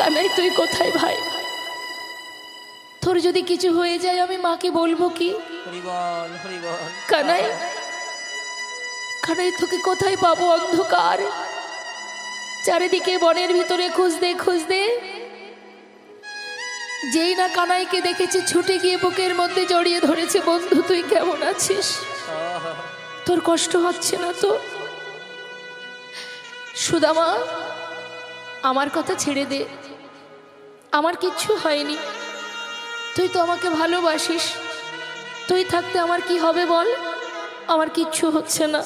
কানাই তুই কোথায় ভাই? তোর যদি কিছু হয়ে যায় আমি মাকে বলবো কি? কানাই, কানাই তোকে কোথায় পাবো? অন্ধকার, চারিদিকে বনের ভিতরে খুঁজতে খুঁজতে যেই না কানাইকে দেখেছে ছুটে গিয়ে বুকের মধ্যে জড়িয়ে ধরেছে। বন্ধু তুই কেমন আছিস? তোর কষ্ট হচ্ছে না তো? সুদামা, আমার কথা ছেড়ে দে, আমার কিচ্ছু হয়নি। তুই তো আমাকে ভালোবাসিস, তুই থাকতে আমার কি হবে বল? আমার কিচ্ছু হচ্ছে না।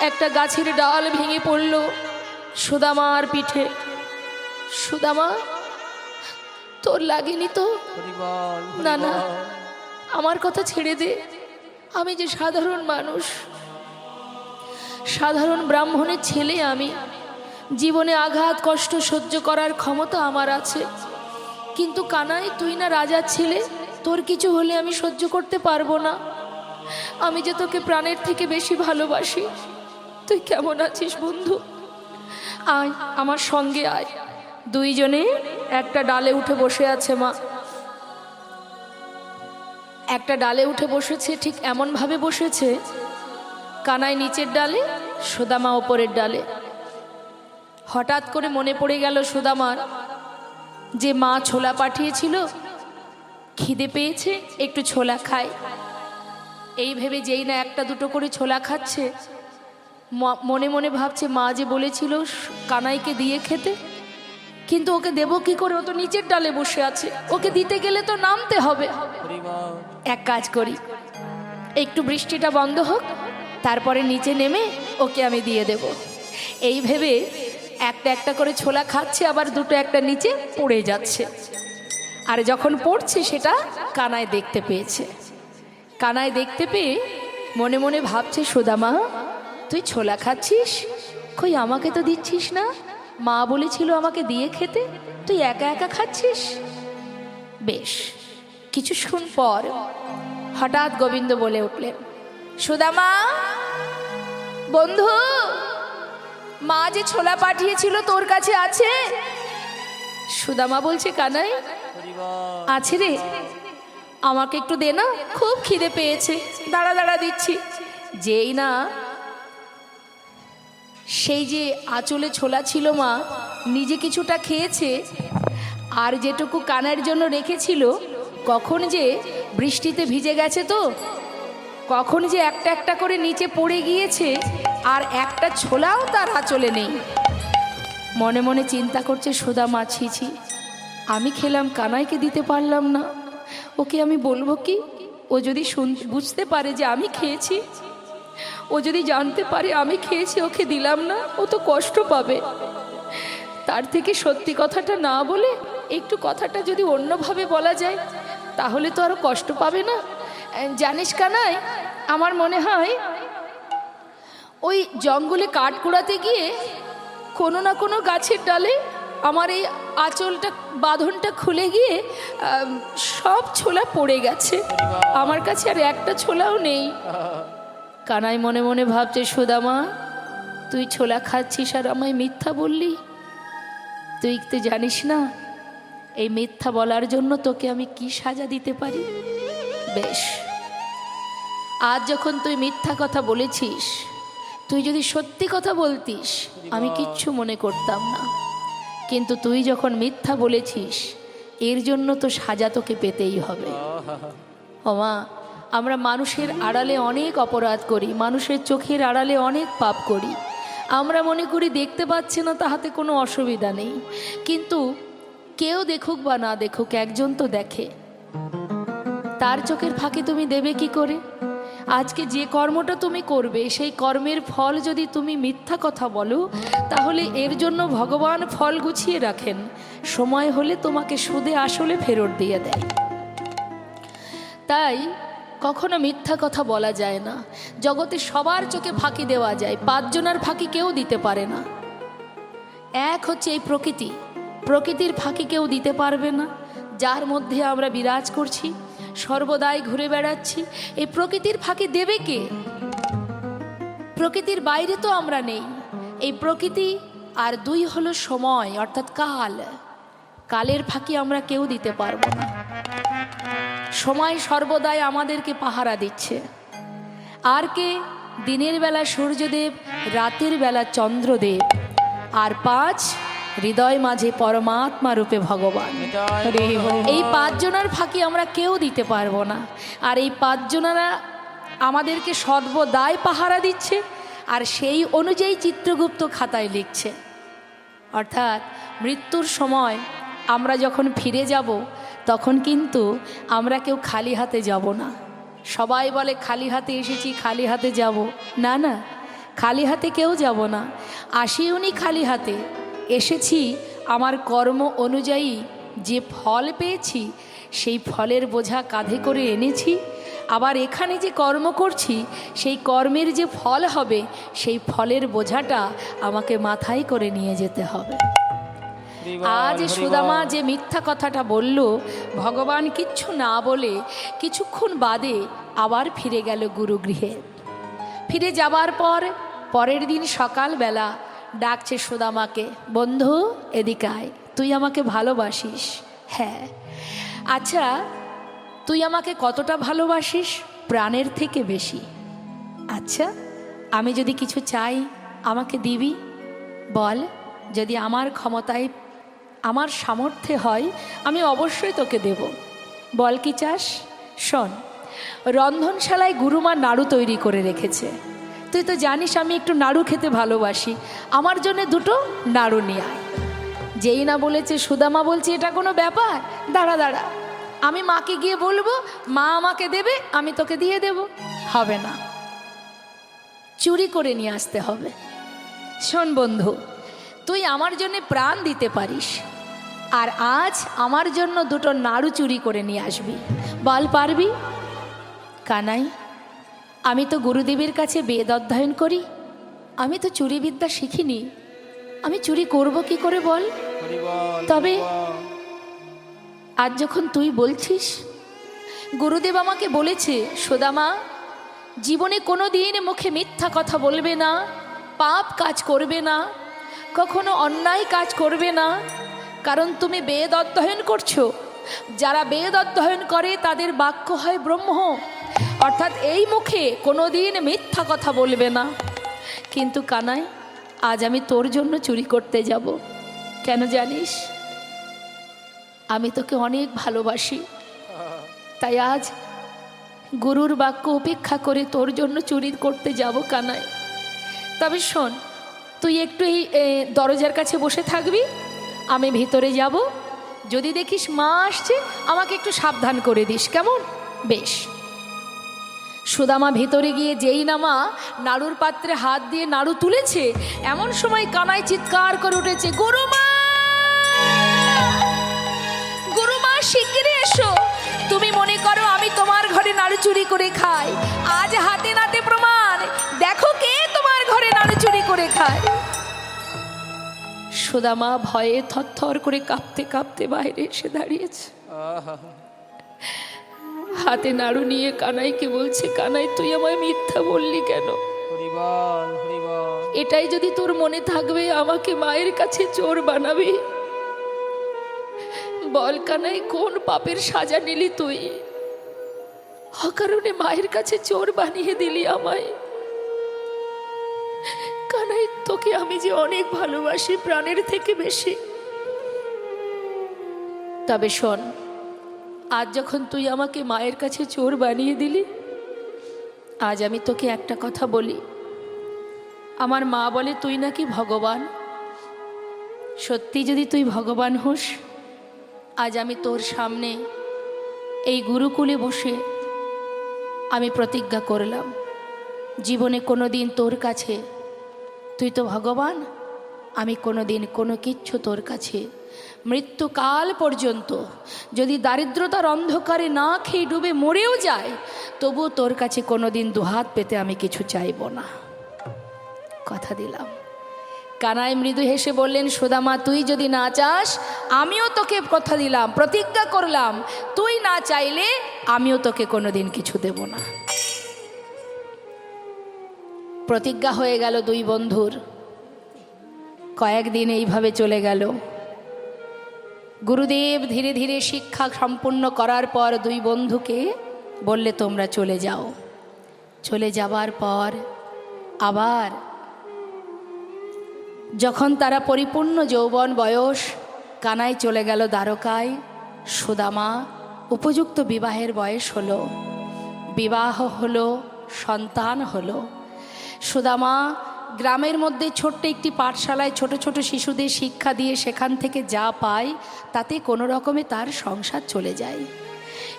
একটা গাছের ডাল ভেঙে পড়ল সুদামার পিঠে। সুদামা, তোর লাগেনি তো? না না, আমার কথা ছেড়ে দে। আমি যে সাধারণ মানুষ, সাধারণ ব্রাহ্মণের ছেলে। আমি জীবনে আঘাত কষ্ট সহ্য করার ক্ষমতা আমার আছে, কিন্তু কানাই তুই না রাজার ছেলে, তোর কিছু হলে আমি সহ্য করতে পারবো না। আমি যে তোকে প্রাণের থেকে বেশি ভালোবাসি। তুই কেমন আছিস বন্ধু? আয় আমার সঙ্গে আয়। দুইজনে একটা ডালে উঠে বসে আছে মা, একটা ডালে উঠে বসেছে। ঠিক এমন ভাবে বসেছে, কানাই নিচের ডালে, সুদামা ওপরের ডালে। হঠাৎ করে মনে পড়ে গেল সুদামার যে মা ছোলা পাঠিয়েছিল, খিদে পেয়েছে, একটু ছোলা খায়। এই ভেবে যেই না একটা দুটো করে ছোলা খাচ্ছে, মনে মনে ভাবছে মা যে বলেছিল কানাইকে দিয়ে খেতে, কিন্তু ওকে দেব কি করে? ও তো নিচের ডালে বসে আছে, ওকে দিতে গেলে তো নামতে হবে। এক কাজ করি, একটু বৃষ্টিটা বন্ধ হোক, তারপরে নিচে নেমে ওকে আমি দিয়ে দেব। এই ভেবে একটা একটা করে ছোলা খাচ্ছে, আবার দুটো একটা নিচে পড়ে যাচ্ছে। আর যখন পড়ছে সেটা কানাই দেখতে পেয়েছে। কানাই দেখতে পেয়ে মনে মনে ভাবছে, সুদামা তুই ছোলা খাচ্ছিস, কই আমাকে তো দিচ্ছিস না? মা বলেছিল আমাকে দিয়ে খেতে, তুই একা একা খাচ্ছিস। বেশ কিছুক্ষণ পর হঠাৎ গোবিন্দ বলে উঠলেন, সুদামা বন্ধু, মা যে ছোলা পাঠিয়েছিল তোর কাছে আছে? সুদামা বলছে, কানাই আছে রে, আমাকে একটু দে না, খুব খিদে পেয়েছে। দাঁড়া দাঁড়া দিচ্ছি। যেই না সেই যে আঁচলে ছোলা ছিল, মা নিজে কিছুটা খেয়েছে, আর যেটুকু কানাইয়ের জন্য রেখেছিল, কখন যে বৃষ্টিতে ভিজে গেছে, তো কখন যে একটা একটা করে নিচে পড়ে গিয়েছে, আর একটা ছোলাও তার আঁচলে নেই। মনে মনে চিন্তা করছে, সুদামা ছি, আমি খেলাম, কানাইকে দিতে পারলাম না, ওকে আমি বলবো কি? ও যদি বুঝতে পারে যে আমি খেয়েছি, ও যদি জানতে পারে আমি খেয়েছি, ওকে দিলাম না, ও তো কষ্ট পাবে। তার থেকে সত্যি কথাটা না বলে একটু কথাটা যদি অন্যভাবে বলা যায়, তাহলে তো আরো কষ্ট পাবে না। জানিস কানাই, আমার মনে হয় ওই জঙ্গলে কাঠ কুড়াতে গিয়ে কোনো না কোনো গাছের ডালে আমার এই আঁচলটা, বাঁধনটা খুলে গিয়ে সব ছোলা পড়ে গেছে। আমার কাছে আর একটা ছোলাও নেই। কানাই মনে মনে ভাবছে, সুদামা তুই ছোলা খাচ্ছিস আর আমায় মিথ্যা বললি? তুই তো জানিস না এই মিথ্যা বলার জন্য তোকে আমি কি সাজা দিতে পারি। বেশ, আজ যখন তুই মিথ্যা কথা বলেছিস, তুই যদি সত্যি কথা বলতিস আমি কিচ্ছু মনে করতাম না, কিন্তু তুই যখন মিথ্যা বলেছিস, এর জন্য তো সাজা তোকে পেতেই হবে। ওমা, আমরা মানুষের আড়ালে অনেক অপরাধ করি, মানুষের চোখের আড়ালে অনেক পাপ করি। আমরা মনে করি দেখতে পাচ্ছি না, তাহাতে কোনো অসুবিধা নেই, কিন্তু কেউ দেখুক বা না দেখুক, একজন তো দেখে। তার চোখের ফাঁকে তুমি দেবে কি করে? আজকে যে কর্মটা তুমি করবে, সেই কর্মের ফল যদি তুমি মিথ্যা কথা বলো, তাহলে এর জন্য ভগবান ফল গুছিয়ে রাখেন, সময় হলে তোমাকে সুদে আসলে ফেরত দিয়ে দেয়। তাই কখনো মিথ্যা কথা বলা যায় না। জগতে সবার চোখে ফাঁকি দেওয়া যায়, 5 জনের ফাঁকি কেউ দিতে পারে না। এক হচ্ছে এই প্রকৃতি, প্রকৃতির ফাঁকি কেউ দিতে পারবে না। যার মধ্যে আমরা বিরাজ করছি, সর্বদাই ঘুরে বেড়াচ্ছি, এই প্রকৃতির ফাঁকি দেবে কে? প্রকৃতির বাইরে তো আমরা নেই। এই প্রকৃতি আর 2 হলো সময় অর্থাৎ কাল। কালের ফাঁকি আমরা কেউ দিতে পারবো না। সময় সর্বদাই আমাদেরকে পাহারা দিচ্ছে। আর কে? দিনের বেলা সূর্যদেব, রাতের বেলা চন্দ্রদেব, আর 5 হৃদয় মাঝে পরমাত্মা রূপে ভগবান। এই 5 জনের ফাঁকি আমরা কেউ দিতে পারবো না। আর এই 5 জনেরা আমাদেরকে সর্বদাই পাহারা দিচ্ছে, আর সেই অনুযায়ী চিত্রগুপ্ত খাতায় লিখছে। অর্থাৎ মৃত্যুর সময় আমরা যখন ফিরে যাব, তখন কিন্তু আমরা কেউ খালি হাতে যাব না। সবাই বলে খালি হাতে এসেছি, খালি হাতে যাব না। না, খালি হাতে কেউ যাব না। আসিওনি খালি হাতে, এসেছি আমার কর্ম অনুযায়ী যে ফল পেয়েছি সেই ফলের বোঝা কাঁধে করে এনেছি। আবার এখানে যে কর্ম করছি সেই কর্মের যে ফল হবে সেই ফলের বোঝাটা আমাকে মাথায় করে নিয়ে যেতে হবে। আজ সুদামা যে মিথ্যা কথাটা বলল, ভগবান কিচ্ছু না বলে কিছুক্ষণ বাদে আবার ফিরে গেল গুরুগৃহে। ফিরে যাবার পর পরের দিন সকালবেলা ডাকছে সুদামাকে, বন্ধু এদিকে আয়, তুই আমাকে ভালোবাসিস? হ্যাঁ। আচ্ছা, তুই আমাকে কতটা ভালোবাসিস? প্রাণের থেকে বেশি। আচ্ছা, আমি যদি কিছু চাই আমাকে দিবি? বল, যদি আমার ক্ষমতায়, আমার সামর্থ্যে হয় আমি অবশ্যই তোকে দেব। বল কি চাস? শোন, রন্ধনশালায় গুরুমা নাড়ু তৈরি করে রেখেছে। তুই তো জানিস আমি একটু নাড়ু খেতে ভালোবাসি, আমার জন্য 2টো নাড়ু নিয়ে আয়। যেই না বলেছে, সুদামা বলছে এটা কোনো ব্যাপার? দাঁড়া দাঁড়া, আমি মাকে গিয়ে বলবো, মা আমাকে দেবে, আমি তোকে দিয়ে দেব। হবে না, চুরি করে নিয়ে আসতে হবে। শোন বন্ধু, তুই আমার জন্য প্রাণ দিতে পারিস, আর আজ আমার জন্য 2টো নাড়ু চুরি করে নিয়ে আসবি। বল পারবি? কানাই, আমি তো গুরুদেবের কাছে বেদ অধ্যয়ন করি, আমি তো চুরি বিদ্যা শিখিনি, আমি চুরি করব কি করে বল? তবে আজ যখন তুই বলছিস, গুরুদেব আমাকে বলেছে সুদামা জীবনে কোনো দিন মুখে মিথ্যা কথা বলবে না, পাপ কাজ করবে না, কখনো অন্যায় কাজ করবে না, কারণ তুমি বেদ অধ্যয়ন করছো। যারা বেদ অধ্যয়ন করে তাদের বাক্য হয় ব্রহ্ম, অর্থাৎ এই মুখে কোনো দিন মিথ্যা কথা বলবে না। কিন্তু কানাই, আজ আমি তোর জন্য চুরি করতে যাব। কেন জানিস? আমি তোকে অনেক ভালোবাসি, তাই আজ গুরুর বাক্য উপেক্ষা করে তোর জন্য চুরি করতে যাব কানাই। তবে শোন, তুই একটু এই দরজার কাছে বসে থাকবি, আমি ভিতরে যাব। যদি দেখিস মা আসছে আমাকে একটু সাবধান করে দিস, কেমন? বেশ। সুদামা ভিতরে গিয়ে যেই না মা নাড়ুর পাত্রে হাত দিয়ে নাড়ু তুলেছে, এমন সময় কানাই চিৎকার করে উঠেছে, গুরুমা, গুরুমা শিগগিরই এসো। তুমি মনে করো আমি তোমার ঘরে নাড়ু চুরি করে খাই? আজ হাতে নাতে প্রমাণ, দেখো কে তোমার ঘরে নাড়ু চুরি করে খায়। সুদামা ভয়ে থরথর করে কাঁপতে কাঁপতে বাইরে এসে দাঁড়িয়েছে। হাতে নাড়ু নিয়ে কানাইকে বলছে, কানাই তুই আমায় মিথ্যা বললি কেন? এটাই যদি তোর মনে থাকবে আমাকে মায়ের কাছে চোর বানাবি? বল কানাই, কোন পাপের সাজা নিলি তুই? অকারণে মায়ের কাছে চোর বানিয়ে দিলি আমায়। কানাই, তোকে আমি যে অনেক ভালোবাসি, প্রাণের থেকে বেশি। তবে শোন, আজ যখন তুই আমাকে মায়ের কাছে চোর বানিয়ে দিলি, আজ আমি তোকে একটা কথা বলি। আমার মা বলে তুই নাকি ভগবান। সত্যি যদি তুই ভগবান হোস, আজ আমি তোর সামনে এই গুরুকুলে বসে আমি প্রতিজ্ঞা করলাম, জীবনে কোনো দিন তোর কাছে, তুই তো ভগবান, আমি কোনো দিন কোনো কিচ্ছু তোর কাছে মৃত্যুকাল পর্যন্ত যদি দারিদ্রতার অন্ধকারে না খেয়ে ডুবে মরেও যায়, তবু তোর কাছে কোনো দিন দুহাত পেতে আমি কিছু চাইব না, কথা দিলাম। কানাই মৃদু হেসে বললেন, সুদামা তুই যদি না চাস, আমিও তোকে কথা দিলাম, প্রতিজ্ঞা করলাম, তুই না চাইলে আমিও তোকে কোনো দিন কিছু দেব না। প্রতিজ্ঞা হয়ে গেল দুই বন্ধুর। কয়েকদিন এইভাবে চলে গেল। গুরুদেব ধীরে ধীরে শিক্ষা সম্পূর্ণ করার পর দুই বন্ধুকে বললে তোমরা চলে যাও। চলে যাবার পর আবার যখন তারা পরিপূর্ণ যৌবন বয়স, কানাই চলে গেল দ্বারকায়। সুদামা উপযুক্ত বিবাহের বয়স হলো, বিবাহ হলো, সন্তান হলো। সুদামা গ্রামের মধ্যে ছোট্ট একটি পাঠশালায় ছোট ছোট শিশুদের শিক্ষা দিয়ে সেখান থেকে যা পায় তাতে কোনো রকমে তার সংসার চলে যায়।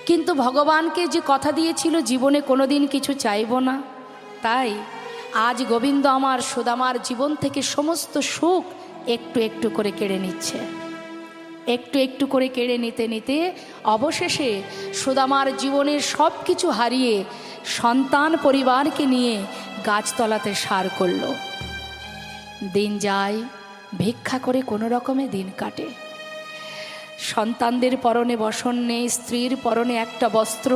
কিন্তু ভগবানকে যে কথা দিয়েছিল জীবনে কোনোদিন কিছু চাইব না, তাই আজ গোবিন্দ আমার সুদামার জীবন থেকে সমস্ত সুখ একটু একটু করে কেড়ে নিচ্ছে। একটু একটু করে কেড়ে নিতে নিতে অবশেষে সুদামার জীবনের সব কিছু হারিয়ে সন্তান পরিবারকে নিয়ে গাছতলাতে সার করল। দিন যায়, ভিক্ষা করে কোনো রকমে দিন কাটে। সন্তানদের পরনে বসন নেই, স্ত্রীর পরনে একটা বস্ত্র,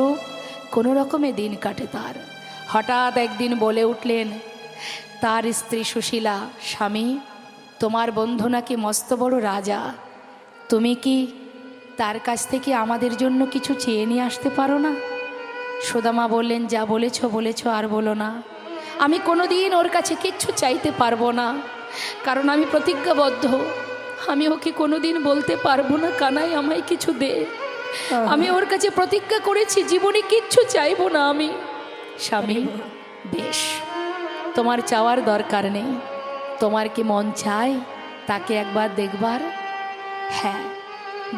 কোনো রকমে দিন কাটে তার। হঠাৎ একদিন বলে উঠলেন তার স্ত্রী সুশীলা, স্বামী তোমার বন্ধু নাকি মস্ত বড় রাজা, তুমি কি তার কাছ থেকে আমাদের জন্য কিছু চেয়ে নিয়ে আসতে পারো না? সুদামা বললেন, যা বলেছ বলেছ, আর বলো না। আমি কোনোদিন ওর কাছে কিচ্ছু চাইতে পারবো না, কারণ আমি প্রতিজ্ঞাবদ্ধ। আমি ওকে কোনোদিন বলতে পারবো না কানাই আমায় কিছু দে। আমি ওর কাছে প্রতিজ্ঞা করেছি জীবনে কিচ্ছু চাইবো না আমি। স্বামী, বেশ, তোমার চাওয়ার দরকার নেই। তোমার কি মন চায় তাকে একবার দেখবার? হ্যাঁ,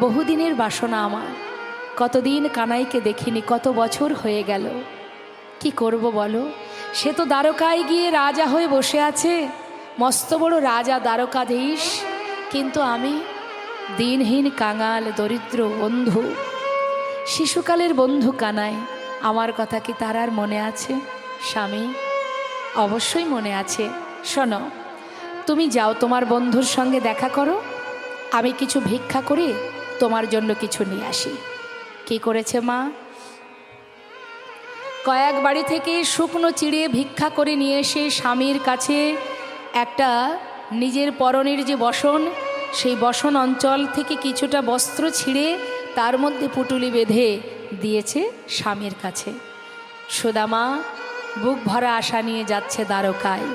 বহুদিনের বাসনা আমার। কতদিন কানাইকে দেখিনি, কত বছর হয়ে গেল। কি করব বলো? সে তো দ্বারকায় গিয়ে রাজা হয়ে বসে আছে, মস্ত বড় রাজা দ্বারকাধীশ। কিন্তু আমি দিনহীন কাঙাল দরিদ্র বন্ধু, শিশুকালের বন্ধু কানাই। আমার কথা কি তার আর মনে আছে? স্বামী, অবশ্যই মনে আছে। শোনো, তুমি যাও তোমার বন্ধুর সঙ্গে দেখা করো, আমি কিছু ভিক্ষা করে তোমার জন্য কিছু নিয়ে আসি। কি করেছে মা? কয়েক বাড়ি থেকে শুকনো চিড়ে ভিক্ষা করে নিয়ে এসে স্বামীর কাছে একটা নিজের পরনের যে বসন, সেই বসন অঞ্চল থেকে কিছুটা বস্ত্র ছিঁড়ে তার মধ্যে পুটুলি বেঁধে দিয়েছে স্বামীর কাছে। সুদামা বুক ভরা আশা নিয়ে যাচ্ছে দ্বারকায়,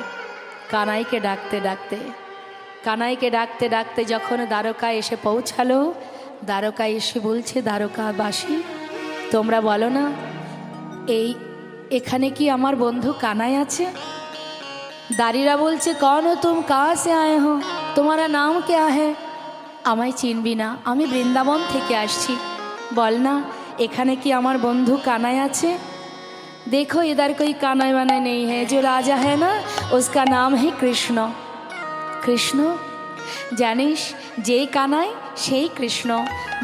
কানাইকে ডাকতে ডাকতে। কানাইকে ডাকতে ডাকতে যখন দ্বারকায় এসে পৌঁছালো, দ্বারকায় এসে বলছে, দ্বারকাবাসী তোমরা বলো না এখানে কি আমার বন্ধু কানাই আছে? দাঁড়িরা বলছে, কौन हो तुम, कहाँ से आए हो, तुम्हारा नाम क्या है? আমায় চিনবি না, আমি বৃন্দাবন থেকে আসছি। বল না এখানে কি আমার বন্ধু কানাই আছে? देखो इधर कोई कानाई वानाई नहीं है, जो राजा है ना उसका नाम है कृष्ण। কৃষ্ণ? জানিস যেই কানাই সেই কৃষ্ণ।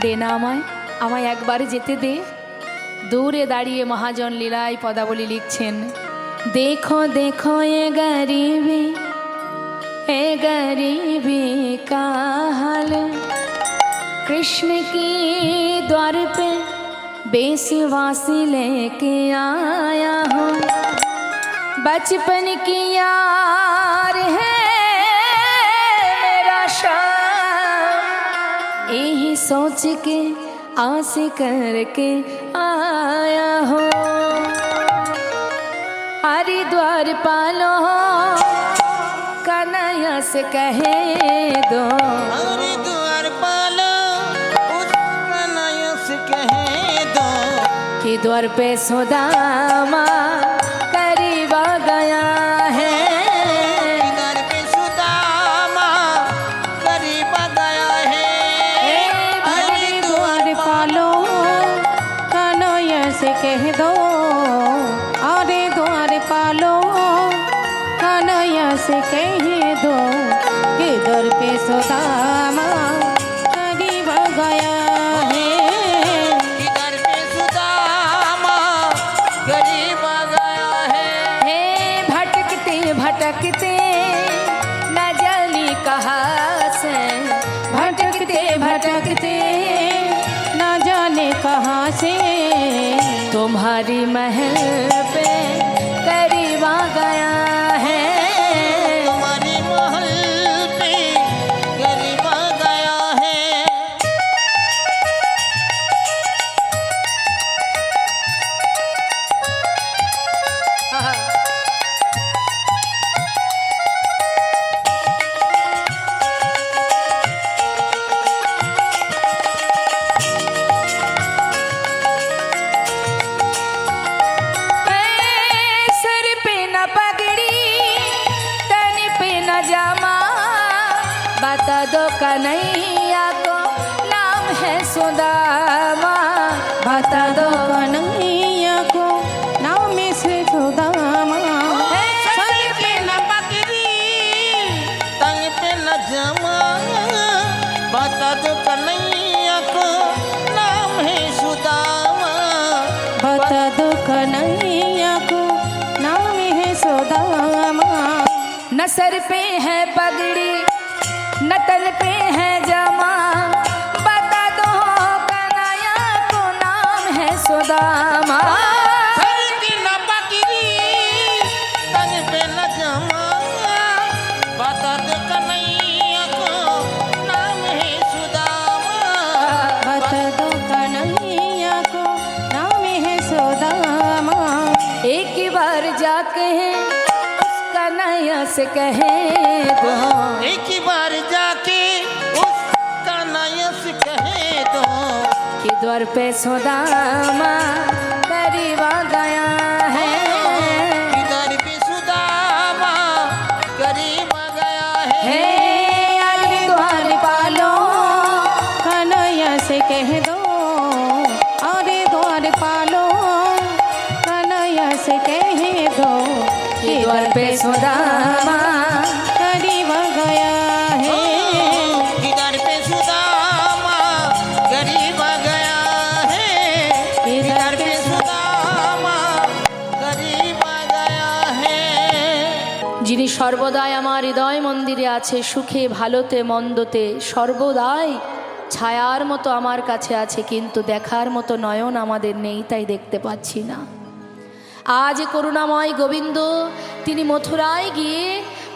দে না আমায়, আমায় একবার যেতে দে। দূরে দাঁড়িয়ে মহাজন লীলায় পদাবলী লিখছেন, देखो देखो ये गरीबी का हाल, कृष्ण की द्वार पे बेसवासी लेके आया हूँ। बचपन की यार है मेरा शाम, यही सोच के आस करके आया हूँ। हरिद्वार पालो कन्हैया से कहे दो, हरिद्वार पालो उस कन्हैया से कहे दो, कि द्वार पे सुदामा करीब आ गया है। द्वार पे सुदामा करीब आ गया है। हरिद्वार पालो कन्हैया से कह दो, अरे द्वार पालो कन्हैया से कह दो, कि दर पे सुदामा करीब आ गया है। द्वार पे सुदामा करीब आ गया है। हे भटकते भटकते न जानी कहाँ से, भटकते भटकते न जाने कहाँ से, तुम्हारी महल पे करीब आ गया है। तुम्हारी महल पे सुदामा बता दो कन्हैया को नाम से सुदामा सर पे न बकरी तंग पे न जमा बता दो कन्हैया को नाम है सुदामा बता दो कन्हैया को नाम है सुदामा न सर पे है पगड़ी न तन पे है जमा बता दो कन्हैया को नाम है सुदामा सर पे न बकरी तंग पे न जमा बता दो कन्हैया को नाम है सुदामा बता दो कन्हैया को नाम है सुदामा एक बार जाके उस कन्हैया से कहे दो एक बार जाके उस कन्हैया से कहे दो कि द्वार पे सुदामा करीब आ गया है इधर भी सुदामा करीब आ गया है अरे द्वार पालो कन्हैया से कह दो अरे द्वार पालो कन्हैया से कह दो कि द्वार पे सुदामा करीब आ गया है इधर पे सुदामा करीब आ गया है इधर पे सुदामा करीब आ गया है যিনি সর্বদাই আমার হৃদয় মন্দিরে আছে সুখে ভালোতে মন্দতে সর্বদাই ছায়ার মতো আমার কাছে আছে কিন্তু দেখার মতো নয়ন আমাদের নেই তাই দেখতে পাচ্ছি না আজ করুণাময় গোবিন্দ তিনি মথুরায় গিয়ে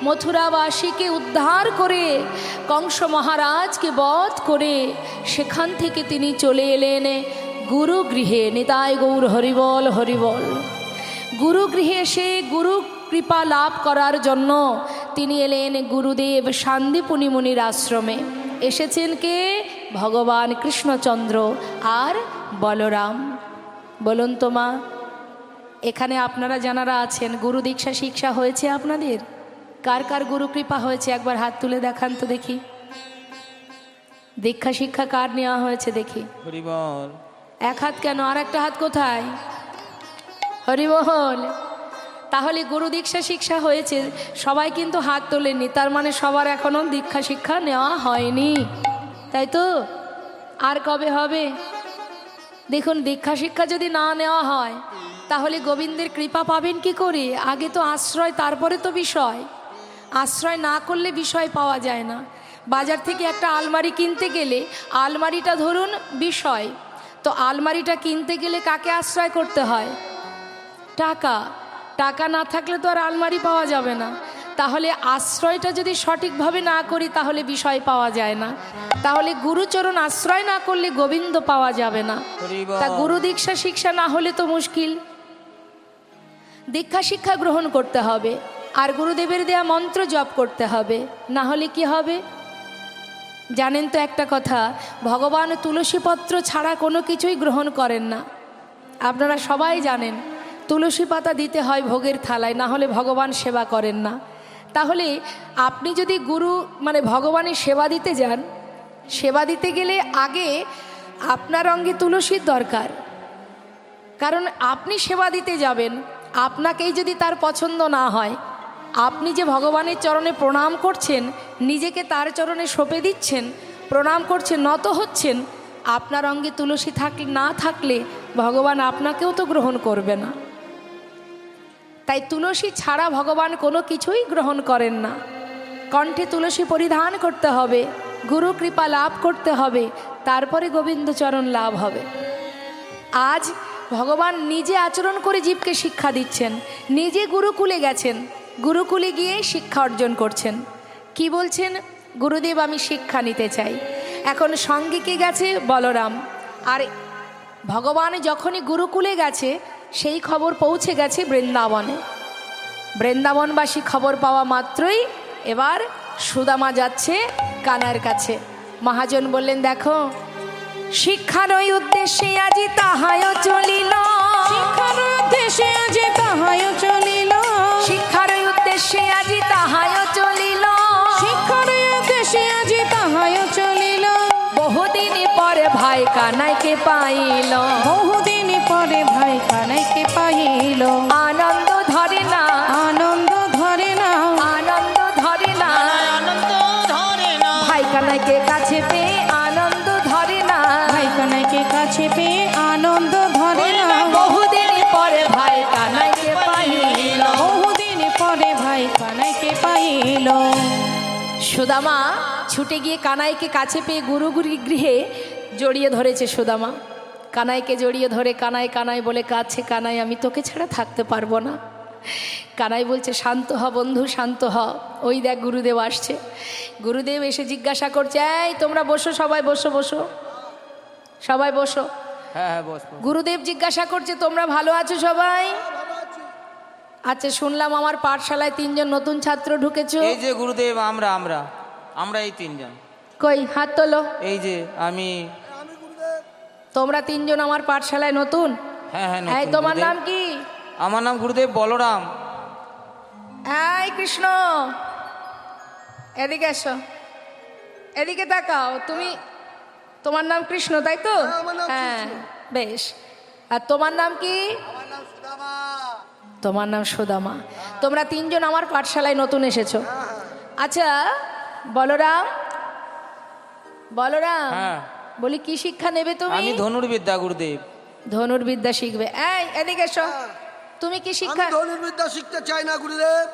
মথুরাবাসীকে উদ্ধার করে কংস মহারাজকে বধ করে সেখান থেকে তিনি চলে এলেন গুরুগৃহে নিতাই গৌর হরিবল হরিবল গুরুগৃহে এসে গুরু কৃপা লাভ করার জন্য তিনি এলেন গুরুদেব শান্তিপুনি মুনির আশ্রমে এসেছেন কে ভগবান কৃষ্ণচন্দ্র আর বলরাম বলুন তো মা এখানে আপনারা যারা আছেন গুরু দীক্ষা শিক্ষা হয়েছে আপনাদের কার কার গুরু কৃপা হয়েছে একবার হাত তুলে দেখান তো দেখি দীক্ষা শিক্ষা কার নেওয়া হয়েছে দেখি হরিবল এক হাত কেন আর একটা হাত কোথায় হরিবল তাহলে গুরু দীক্ষা শিক্ষা হয়েছে সবাই কিন্তু হাত তোলেননি তার মানে সবার এখনো দীক্ষা শিক্ষা নেওয়া হয়নি তাই তো আর কবে হবে দেখুন দীক্ষা শিক্ষা যদি না নেওয়া হয় তাহলে গোবিন্দের কৃপা পাবেন কি করে আগে তো আশ্রয় তারপরে তো বিষয় আশ্রয় না করলে বিষয় পাওয়া যায় না বাজার থেকে একটা আলমারি কিনতে গেলে আলমারিটা ধরুন বিষয় তো আলমারিটা কিনতে গেলে কাকে আশ্রয় করতে হয় টাকা টাকা না থাকলে তো আর আলমারি পাওয়া যাবে না তাহলে আশ্রয়টা যদি সঠিকভাবে না করি তাহলে বিষয় পাওয়া যায় না তাহলে গুরুচরণ আশ্রয় না করলে গোবিন্দ পাওয়া যাবে না তা গুরু দীক্ষা শিক্ষা না হলে তো মুশকিল দীক্ষা শিক্ষা গ্রহণ করতে হবে আর গুরুদেবের দেয়া মন্ত্র জপ করতে হবে না হলে কি হবে জানেন তো একটা কথা ভগবান তুলসী পত্র ছাড়া কোনো কিছুই গ্রহণ করেন না আপনারা সবাই জানেন তুলসী পাতা দিতে হয় ভোগের থালায় না হলে ভগবান সেবা করেন না তাহলে আপনি যদি গুরু মানে ভগবানের সেবা দিতে যান সেবা দিতে গেলে আগে আপনার অঙ্গে তুলসীর দরকার কারণ আপনি সেবা দিতে যাবেন আপনাকেই যদি তার পছন্দ না হয় আপনি যে ভগবানের চরণে প্রণাম করছেন নিজেকে তার চরণে সঁপে দিচ্ছেন প্রণাম করছেন নত হচ্ছেন আপনার অঙ্গে তুলসী না থাকলে ভগবান আপনাকেও তো গ্রহণ করবে না তাই তুলসী ছাড়া ভগবান কোনো কিছুই গ্রহণ করেন না কণ্ঠে তুলসী পরিধান করতে হবে গুরু কৃপা লাভ করতে হবে তারপরে গোবিন্দচরণ লাভ হবে আজ ভগবান নিজে আচরণ করে জীবকে শিক্ষা দিচ্ছেন নিজে গুরুকুলে গেছেন গুরুকুলে গিয়ে শিক্ষা অর্জন করছেন কি বলছেন গুরুদেব আমি শিক্ষা নিতে চাই এখন সঙ্গে কে গেছে বলরাম আর ভগবান যখনই গুরুকুলে গেছে সেই খবর পৌঁছে গেছে বৃন্দাবনে বৃন্দাবনবাসী খবর পাওয়া মাত্রই এবার সুদামা যাচ্ছে কানার কাছে মহাজন বললেন দেখো শিক্ষার ওই উদ্দেশ্যে আজি তাহায় চলিল শিক্ষার উদ্দেশ্যে আজি তাহায় চলিল শিক্ষার ওই উদ্দেশ্যে আজি তাহায় চলিল শিক্ষার উদ্দেশ্যে আজি তাহায় চলিল বহুদিন পরে ভাই কানাইকে পাইল, বহুদিন পরে ভাই কানাইকে পাইল। আনন্দ ধরে না, আনন্দ ধরে না, আনন্দ ধরে না, আনন্দ ধরে না, ভাই কানাইকে কাছে পেয়ে আনন্দ ধরে না, ভাই কানাইকে কাছে পেয়ে আনন্দ ধরে না। বহুদিন পরে ভাই কানাইকে পাইল। বহুদিন পরে ভাই কানাইকে পাইল। সুদামা ছুটে গিয়ে কানাইকে কাছে পেয়ে গুরুগুরি গৃহে জড়িয়ে ধরেছে। সুদামা কানাইকে জড়িয়ে ধরে কানাই কানাই বলে কাছে, কানাই আমি তোকে ছাড়া থাকতে পারবো না। কানাই বলছে শান্ত হ বন্ধু, শান্ত হ। ওই দেখ গুরুদেব আসছে। গুরুদেব এসে জিজ্ঞাসা করছে, এই তোমরা বসো, সবাই বসো, বসো, সবাই বসো। হ্যাঁ হ্যাঁ বস বস। গুরুদেব জিজ্ঞাসা করছে, তোমরা ভালো আছো সবাই? আচ্ছা, শুনলাম আমার পাঠশালায় 3 জন নতুন ছাত্র ঢুকেছো। এই যে গুরুদেব, আমরা আমরা আমরা এই 3 জন। কই হাত তোলো। এই যে আমি। তোমরা 3 জন আমার পাঠশালায় নতুন? হ্যাঁ হ্যাঁ এই নতুন তোমার গুরুদেব। নাম কি? আমার নাম গুরুদেব বলরাম। এই কৃষ্ণ, এদিকে এসো, এদিকে তাকাও। তোমার নাম কৃষ্ণ তাই তো? হ্যাঁ বেশ। আর তোমার নাম কি? তোমার নাম সুদামা। তোমরা 3 জন আমার পাঠশালায় নতুন এসেছো। আচ্ছা বলরাম, বলরাম হ্যাঁ বলি কি শিক্ষা নেবে তুমি? আমি ধনুর্বিদ্যা গুরুদেব। ধনুর্বিদ্যা শিখবে। এই এদিকে এসো, তুমি কি শিক্ষা? আমি ধনুর্বিদ্যা শিখতে চাই না গুরুদেব,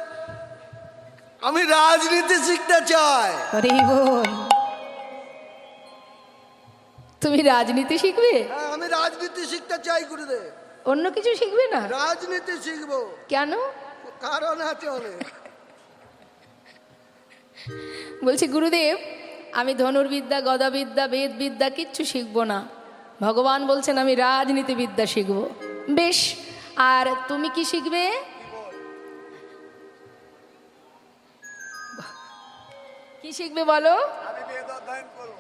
আমি রাজনীতি শিখতে চাই। হরি বল। তুমি রাজনীতি শিখবে? হ্যাঁ, আমি রাজনীতি শিখতে চাই গুরুদেব। অন্য কিছু শিখবে না? রাজনীতি শিখবো, কেন? কারণ আছে অনেক। বলছি গুরুদেব, আমি ধনুর্বিদ্যা, গদাবিদ্যা, বেদবিদ্যা কিচ্ছু শিখবো না। ভগবান বলছেন আমি রাজনীতিবিদ্যা শিখবো। বেশ, আর তুমি কি শিখবে? কি শিখবে বলো? আমি বেদ অধ্যয়ন করব।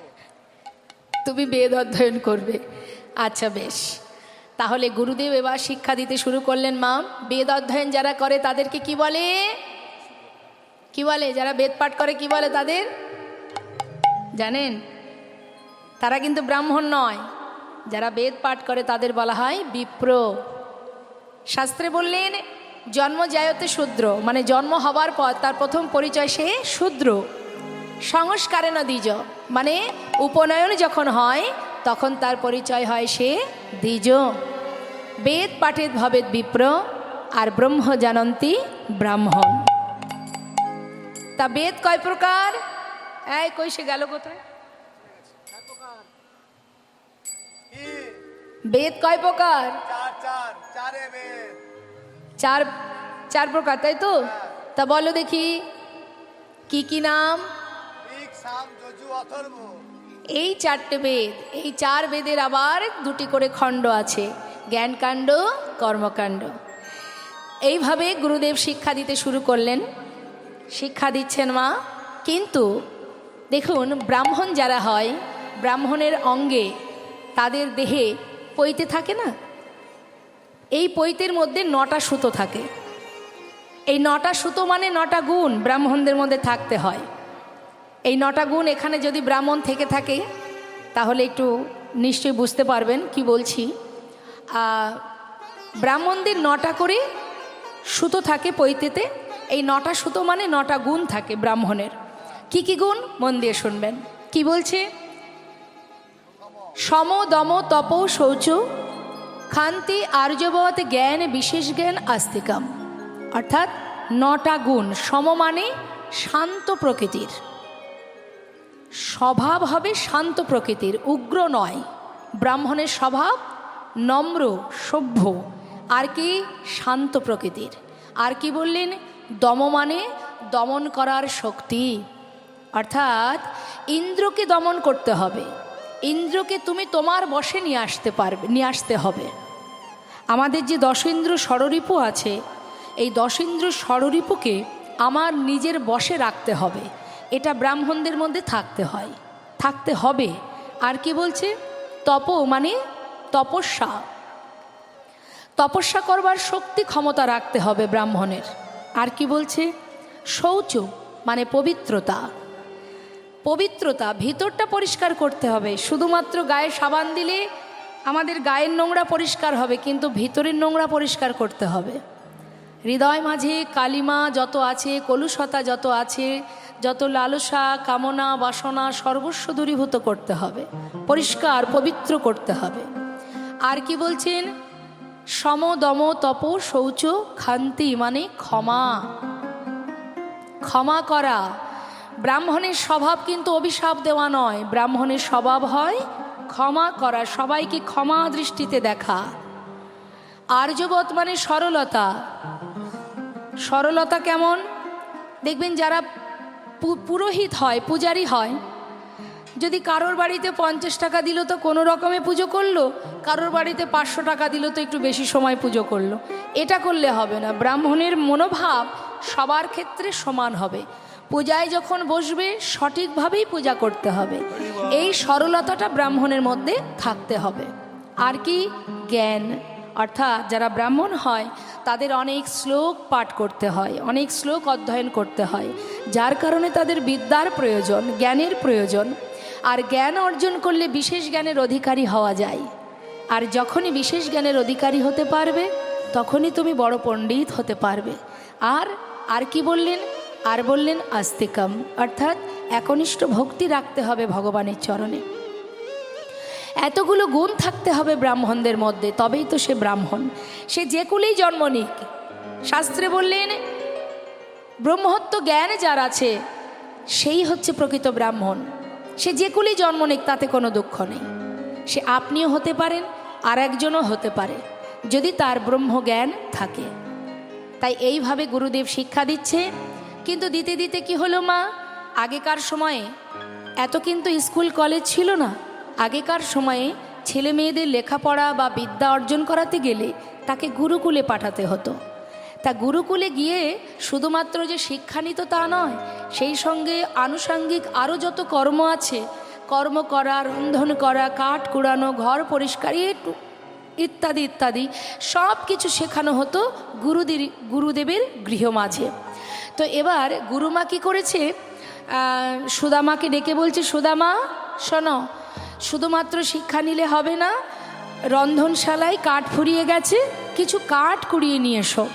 তুমি বেদ অধ্যয়ন করবে। আচ্ছা বেশ, তাহলে গুরুদেব এবার শিক্ষা দিতে শুরু করলেন। মা, বেদ অধ্যয়ন যারা করে তাদেরকে কি বলে? কি বলে? যারা বেদ পাঠ করে কি বলে তাদের জানেন? তারা কিন্তু ব্রাহ্মণ নয়। যারা বেদ পাঠ করে তাদের বলা হয় বিপ্র। শাস্ত্রে বললেন জন্ম জায়তে শূদ্র, মানে জন্ম হবার পর তার প্রথম পরিচয় সে শূদ্র। সংস্কারে ন দ্বিজ, মানে উপনয়ন যখন হয় তখন তার পরিচয় হয় সে দ্বিজ। বেদ পাঠেত ভবেদ বিপ্র, আর ব্রহ্ম জানন্তি ব্রাহ্মণ। তা বেদ কয় প্রকার? এই কই সে গেল কোথায়? বেদ কয় প্রকার? চার প্রকার তাই তো? তা বলো দেখি কি কি নাম? এই 4টে বেদ, এই 4 বেদের আবার 2টি করে খণ্ড আছে, জ্ঞানকাণ্ড, কর্মকাণ্ড। এইভাবে গুরুদেব শিক্ষা দিতে শুরু করলেন। শিক্ষা দিচ্ছেন মা। কিন্তু দেখুন, ব্রাহ্মণ যারা হয়, ব্রাহ্মণের অঙ্গে, তাদের দেহে পৈতে থাকে না? এই পৈতের মধ্যে 9টা সুতো থাকে। এই 9টা সুতো মানে 9টা গুণ ব্রাহ্মণদের মধ্যে থাকতে হয়। এই 9টা গুণ এখানে যদি ব্রাহ্মণ থেকে থাকে তাহলে একটু নিশ্চয়ই বুঝতে পারবেন কি বলছি। ব্রাহ্মণদের 9টা করে সুতো থাকে পৈতেতে। এই 9টা সুতো মানে 9টা গুণ থাকে ব্রাহ্মণের। কি কি গুণ? মন দিয়ে শুনবেন কি বলছে। সম, দম, তপ, শৌচ, ক্ষান্তি, আর্যবৎ, জ্ঞান, বিশেষ জ্ঞান, আস্তিকম। অর্থাৎ 9টা গুণ। সম মানে শান্ত প্রকৃতির, স্বভাব হবে শান্ত প্রকৃতির, উগ্র নয়। ব্রাহ্মণের স্বভাব নম্র, সভ্য, আর কি শান্ত প্রকৃতির। আর কি বললেন? দম মানে দমন করার শক্তি, অর্থাৎ ইন্দ্রকে দমন করতে হবে। ইন্দ্রকে তুমি তোমার বশে নিয়ে আসতে হবে। আমাদের যে 10 ইন্দ্র ষড়রিপু আছে, এই 10 ইন্দ্র ষড়রিপুকে আমার নিজের বশে রাখতে হবে। এটা ব্রাহ্মণদের মধ্যে থাকতে হবে। আর কি বলছে? তপ মানে তপস্যা, তপস্যা করবার শক্তি ক্ষমতা রাখতে হবে ব্রাহ্মণের। আর কি বলছে? শৌচ মানে পবিত্রতা। পবিত্রতা, ভিতরটা পরিষ্কার করতে হবে। শুধুমাত্র গায়ে সাবান দিলে আমাদের গায়ের নোংরা পরিষ্কার হবে, কিন্তু ভিতরের নোংরা পরিষ্কার করতে হবে। হৃদয় মাঝে কালিমা যত আছে, কলুষতা যত আছে, যত লালসা কামনা বাসনা সর্বস্ব দূরীভূত করতে হবে, পরিষ্কার পবিত্র করতে হবে। আর কি বলছেন? সম দম তপ শৌচ ক্ষান্তি, মানে ক্ষমা, ক্ষমা করা। ব্রাহ্মণের স্বভাব কিন্তু অভিশাপ দেওয়া নয়, ব্রাহ্মণের স্বভাব হয় ক্ষমা করা, সবাইকে ক্ষমা দৃষ্টিতে দেখা। আর্যবত মানে সরলতা। সরলতা কেমন? দেখবেন যারা পুরোহিত হয়, পূজারি হয়, যদি কারোর বাড়িতে 50 টাকা দিল তো কোনো রকমে পুজো করলো, কারোর বাড়িতে 500 টাকা দিল তো একটু বেশি সময় পুজো করলো। এটা করলে হবে না। ব্রাহ্মণের মনোভাব সবার ক্ষেত্রে সমান হবে। পূজায় যখন বসবে সঠিকভাবেই পূজা করতে হবে, এই সরলতাটা ব্রাহ্মণের মধ্যে থাকতে হবে। আর কি? জ্ঞান, অর্থাৎ যারা ব্রাহ্মণ হয় তাদের অনেক শ্লোক পাঠ করতে হয়, অনেক শ্লোক অধ্যয়ন করতে হয়, যার কারণে তাদের বিদ্যার প্রয়োজন, জ্ঞানের প্রয়োজন। আর জ্ঞান অর্জন করলে বিশেষ জ্ঞানের অধিকারী হওয়া যায়। আর যখনই বিশেষ জ্ঞানের অধিকারী হতে পারবে তখনই তুমি বড় পণ্ডিত হতে পারবে। আর কি বললেন? আর বললেন আস্তিকম, অর্থাৎ একনিষ্ঠ ভক্তি রাখতে হবে ভগবানের চরণে। এতগুলো গুণ থাকতে হবে ব্রাহ্মণদের মধ্যে, তবেই তো সে ব্রাহ্মণ। সে যে কুলেই জন্ম নিক। শাস্ত্রে বললেন ব্রহ্মত্ব জ্ঞান যার আছে সেই হচ্ছে প্রকৃত ব্রাহ্মণ। সে যে কুলেই জন্ম নিক তাতে কোনো দুঃখ নেই। সে আপনিও হতে পারেন, আর একজনও হতে পারে, যদি তার ব্রহ্মজ্ঞান থাকে। তাই এইভাবে গুরুদেব শিক্ষা দিচ্ছে। কিন্তু দিতে দিতে কি হলো মা? আগেকার সময়ে এত কিন্তু স্কুল কলেজ ছিল না। আগেকার সময়ে ছেলে মেয়েদের লেখাপড়া বা বিদ্যা অর্জন করাতে গেলে তাকে গুরুকুলে পাঠাতে হতো। তা গুরুকুলে গিয়ে শুধুমাত্র যে শিক্ষা নিত তা নয়, সেই সঙ্গে আনুষঙ্গিক আরও যত কর্ম আছে, কর্ম করা, রন্ধন করা, কাঠ কুড়ানো, ঘর পরিষ্কার ইত্যাদি ইত্যাদি সব কিছু শেখানো হতো গুরুদেবের গৃহ মাঝে। তো এবার গুরুমা কি করেছে? সুদামাকে ডেকে বলছে, সুদামা শোনো, শুধুমাত্র শিক্ষা নিলে হবে না, রন্ধনশালায় কাঠ ফুরিয়ে গেছে, কিছু কাঠ কুড়িয়ে নিয়ে এসো।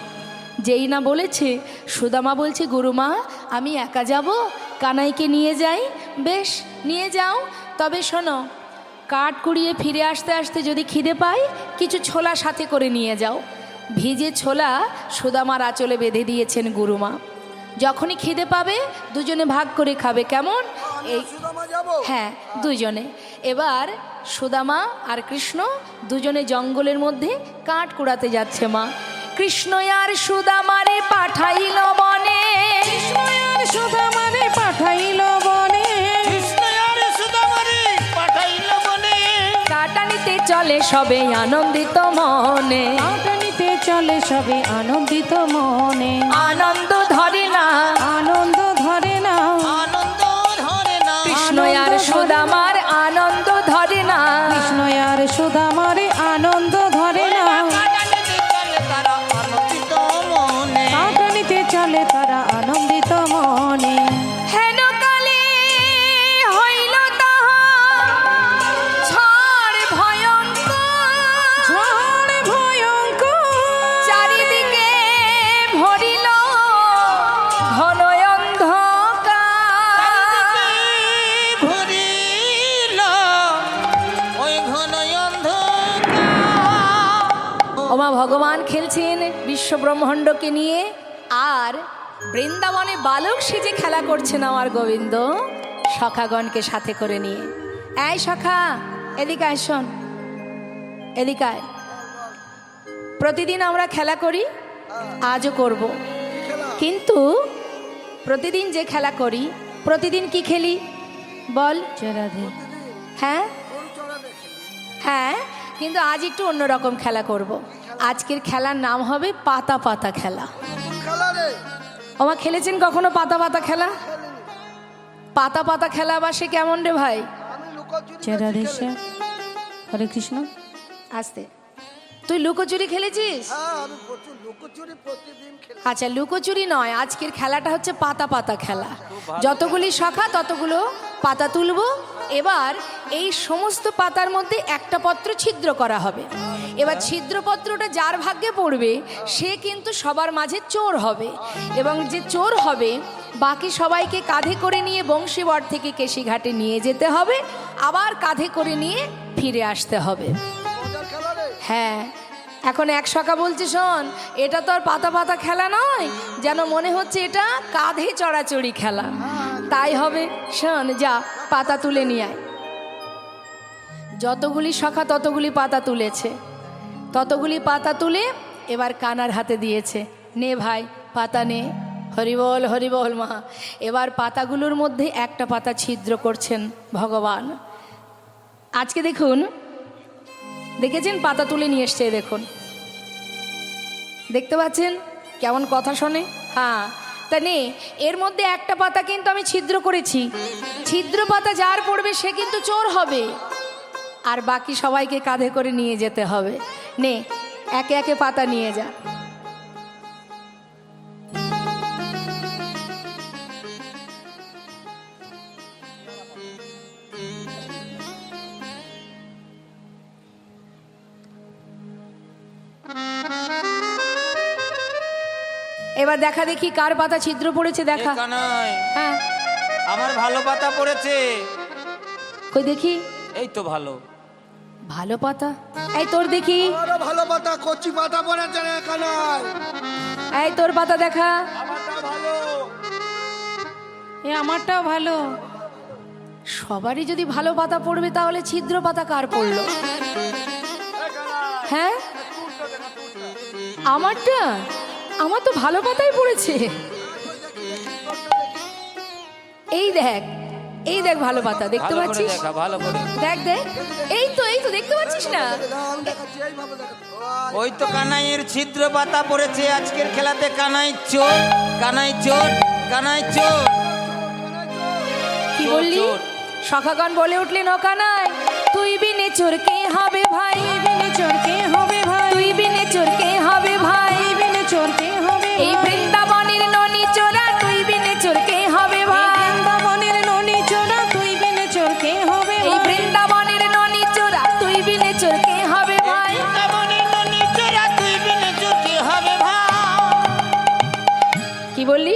যেই না বলেছে, সুদামা বলছে, গুরুমা আমি একা যাব, কানাইকে নিয়ে যাই। বেশ, নিয়ে যাও, তবে শোনো, কাঠ কুড়িয়ে ফিরে আসতে আসতে যদি খিদে পাই কিছু ছোলা সাথে করে নিয়ে যাও। ভিজে ছোলা সুদামার আঁচলে বেঁধে দিয়েছেন গুরুমা। যখনই খিদে পাবে দুজনে ভাগ করে খাবে। কেমন? এই হ্যাঁ, দুজনে। এবার সুদামা আর কৃষ্ণ দুজনে জঙ্গলের মধ্যে কাঠ কুড়াতে যাচ্ছে। মা কৃষ্ণ আর সুদামারে পাঠাইল বনে, কৃষ্ণ আর সুদামারে পাঠাইল বনে, কৃষ্ণ আর সুদামারে পাঠাইল বনে, কাটানিতে চলে সবে আনন্দিত মনে, কাটানিতে চলে সবে আনন্দিত মনে, আনন্দ ধরে না, আনন্দ ধরে না, আনন্দ ধরে না, কৃষ্ণ আর সুদামার আনন্দ ধরে না, কৃষ্ণ আর সুদামারে আনন্দ ধরে না, কাটানিতে চলে তারা আনন্দিত মনে, কাটানিতে চলে তারা আনন্দিত মনে। হেন কালে হইল তাহার ঝড় ভয়ঙ্কর, ঝড় ভয়ঙ্কর, চারিদিকে ভরিল ঘন অন্ধকার, ভরিল ওই ঘন অন্ধকার। ওমা ভগবান খেলছেন বিশ্ব ব্রহ্মাণ্ডকে নিয়ে, আর বৃন্দাবনে বালক সেজে খেলা করছেন আমার গোবিন্দ সখাগণকে সাথে করে নিয়ে। এই সখা, এদিকে আয়, শোন, এদিকে আয়। প্রতিদিন আমরা খেলা করি, আজও করব, কিন্তু প্রতিদিন যে খেলা করি, প্রতিদিন কি খেলি বল? রাধে হ্যাঁ হ্যাঁ, কিন্তু আজ একটু অন্যরকম খেলা করব। আজকের খেলার নাম হবে পাতা পাতা খেলা। ওমা খেলেছেন কখনো পাতা পাতা খেলা? পাতা পাতা খেলা বা সে কেমন রে ভাই? রাধে হরে কৃষ্ণ। আসতে তুই লুকোচুরি খেলেছিস? হ্যাঁ, আমি প্রচুর লুকোচুরি প্রতিদিন খেলি। আচ্ছা, লুকোচুরি নয়, আজকের খেলাটা হচ্ছে পাতা পাতা খেলা। যতগুলি শাখা ততগুলো পাতা তুলবো। এবার এই সমস্ত পাতার মধ্যে একটা পত্র ছিদ্র করা হবে। এবার ছিদ্রপত্রটা যার ভাগ্যে পড়বে সে কিন্তু সবার মাঝে চোর হবে, এবং যে চোর হবে বাকি সবাইকে কাঁধে করে নিয়ে বংশীবট থেকে কেশিঘাটে নিয়ে যেতে হবে, আবার কাঁধে করে নিয়ে ফিরে আসতে হবে। মজার খেলা রে। হ্যাঁ, এখন এক সখা বলছে, শোন, এটা তো আর পাতা পাতা খেলা নয়, যেন মনে হচ্ছে এটা কাঁধে চড়াচড়ি খেলা। তাই হবে, শোন, যা পাতা তুলে নিয়ে আয়। যতগুলি সখা ততগুলি পাতা তুলেছে, ততগুলি পাতা তুলে এবার কানার হাতে দিয়েছে। নে ভাই, পাতা নে। হরিবল হরিবল মা। এবার পাতাগুলোর মধ্যে একটা পাতা ছিদ্র করছেন ভগবান। আজকে দেখুন, দেখেছেন পাতা তুলে নিয়ে এসছে, দেখুন, দেখতে পাচ্ছেন কেমন কথা শোনে? হ্যাঁ, তা নে, এর মধ্যে একটা পাতা কিন্তু আমি ছিদ্র করেছি। ছিদ্র পাতা যার পড়বে সে কিন্তু চোর হবে, আর বাকি সবাইকে কাঁধে করে নিয়ে যেতে হবে। নে, একে একে পাতা নিয়ে যা। এবার দেখা দেখি কার পাতা ছিদ্র পড়েছে, দেখা। এ কানাই, হ্যাঁ, আমার ভালো পাতা পড়েছে। কই দেখি। এই তো ভালো। ভালো পাতা? এই তোর দেখি। আমারও ভালো পাতা, কচি পাতা পড়েছে রে কানাই। এই তোর পাতা দেখা। আমারটা ভালো। এ আমারটাও ভালো। সবারই যদি ভালো পাতা পড়বে তাহলে ছিদ্র পাতা কার পড়লো? হ্যাঁ, আমারটা? আমার তো ভালো পাতাই পড়েছে। এই দেখ, এই দেখ ভালো পাতা, দেখতে ভালো করে পাচ্ছিস? দেখা, ভালো করে। দেখ দেখ, এই তো দেখতে পাচ্ছিস না? আমি দেখাচ্ছি, এইভাবে দেখাচ্ছি। ওই তো কানাইয়ের ছিদ্র পাতা পড়েছে। আজকের খেলাতে কানাই চোর, কানাই চোর, কানাই চোর। কি চোর, বললি? চোর। সখাগণ বলে উঠলেন, ও কানাই, তুই বিনে চোর কে হবে ভাই? বিনে চোর কে হবে ভাই? তুই বিনে চোর কে হবে ভাই? বিনে চোর কে হবে এই ভাই? বৃন্দাবনের ননি চোরা, তুই বিনে চোর কে হবে ভাই? বৃন্দাবনের ননি চোরা, তুই বিনে চোর কে হবে এই ভাই? বৃন্দাবনের ননি চোরা, তুই বিনে চোর কে হবে ভাই? বৃন্দাবনের ননি চোরা, তুই বিনে চোর কে হবে ভাই? কি বললি?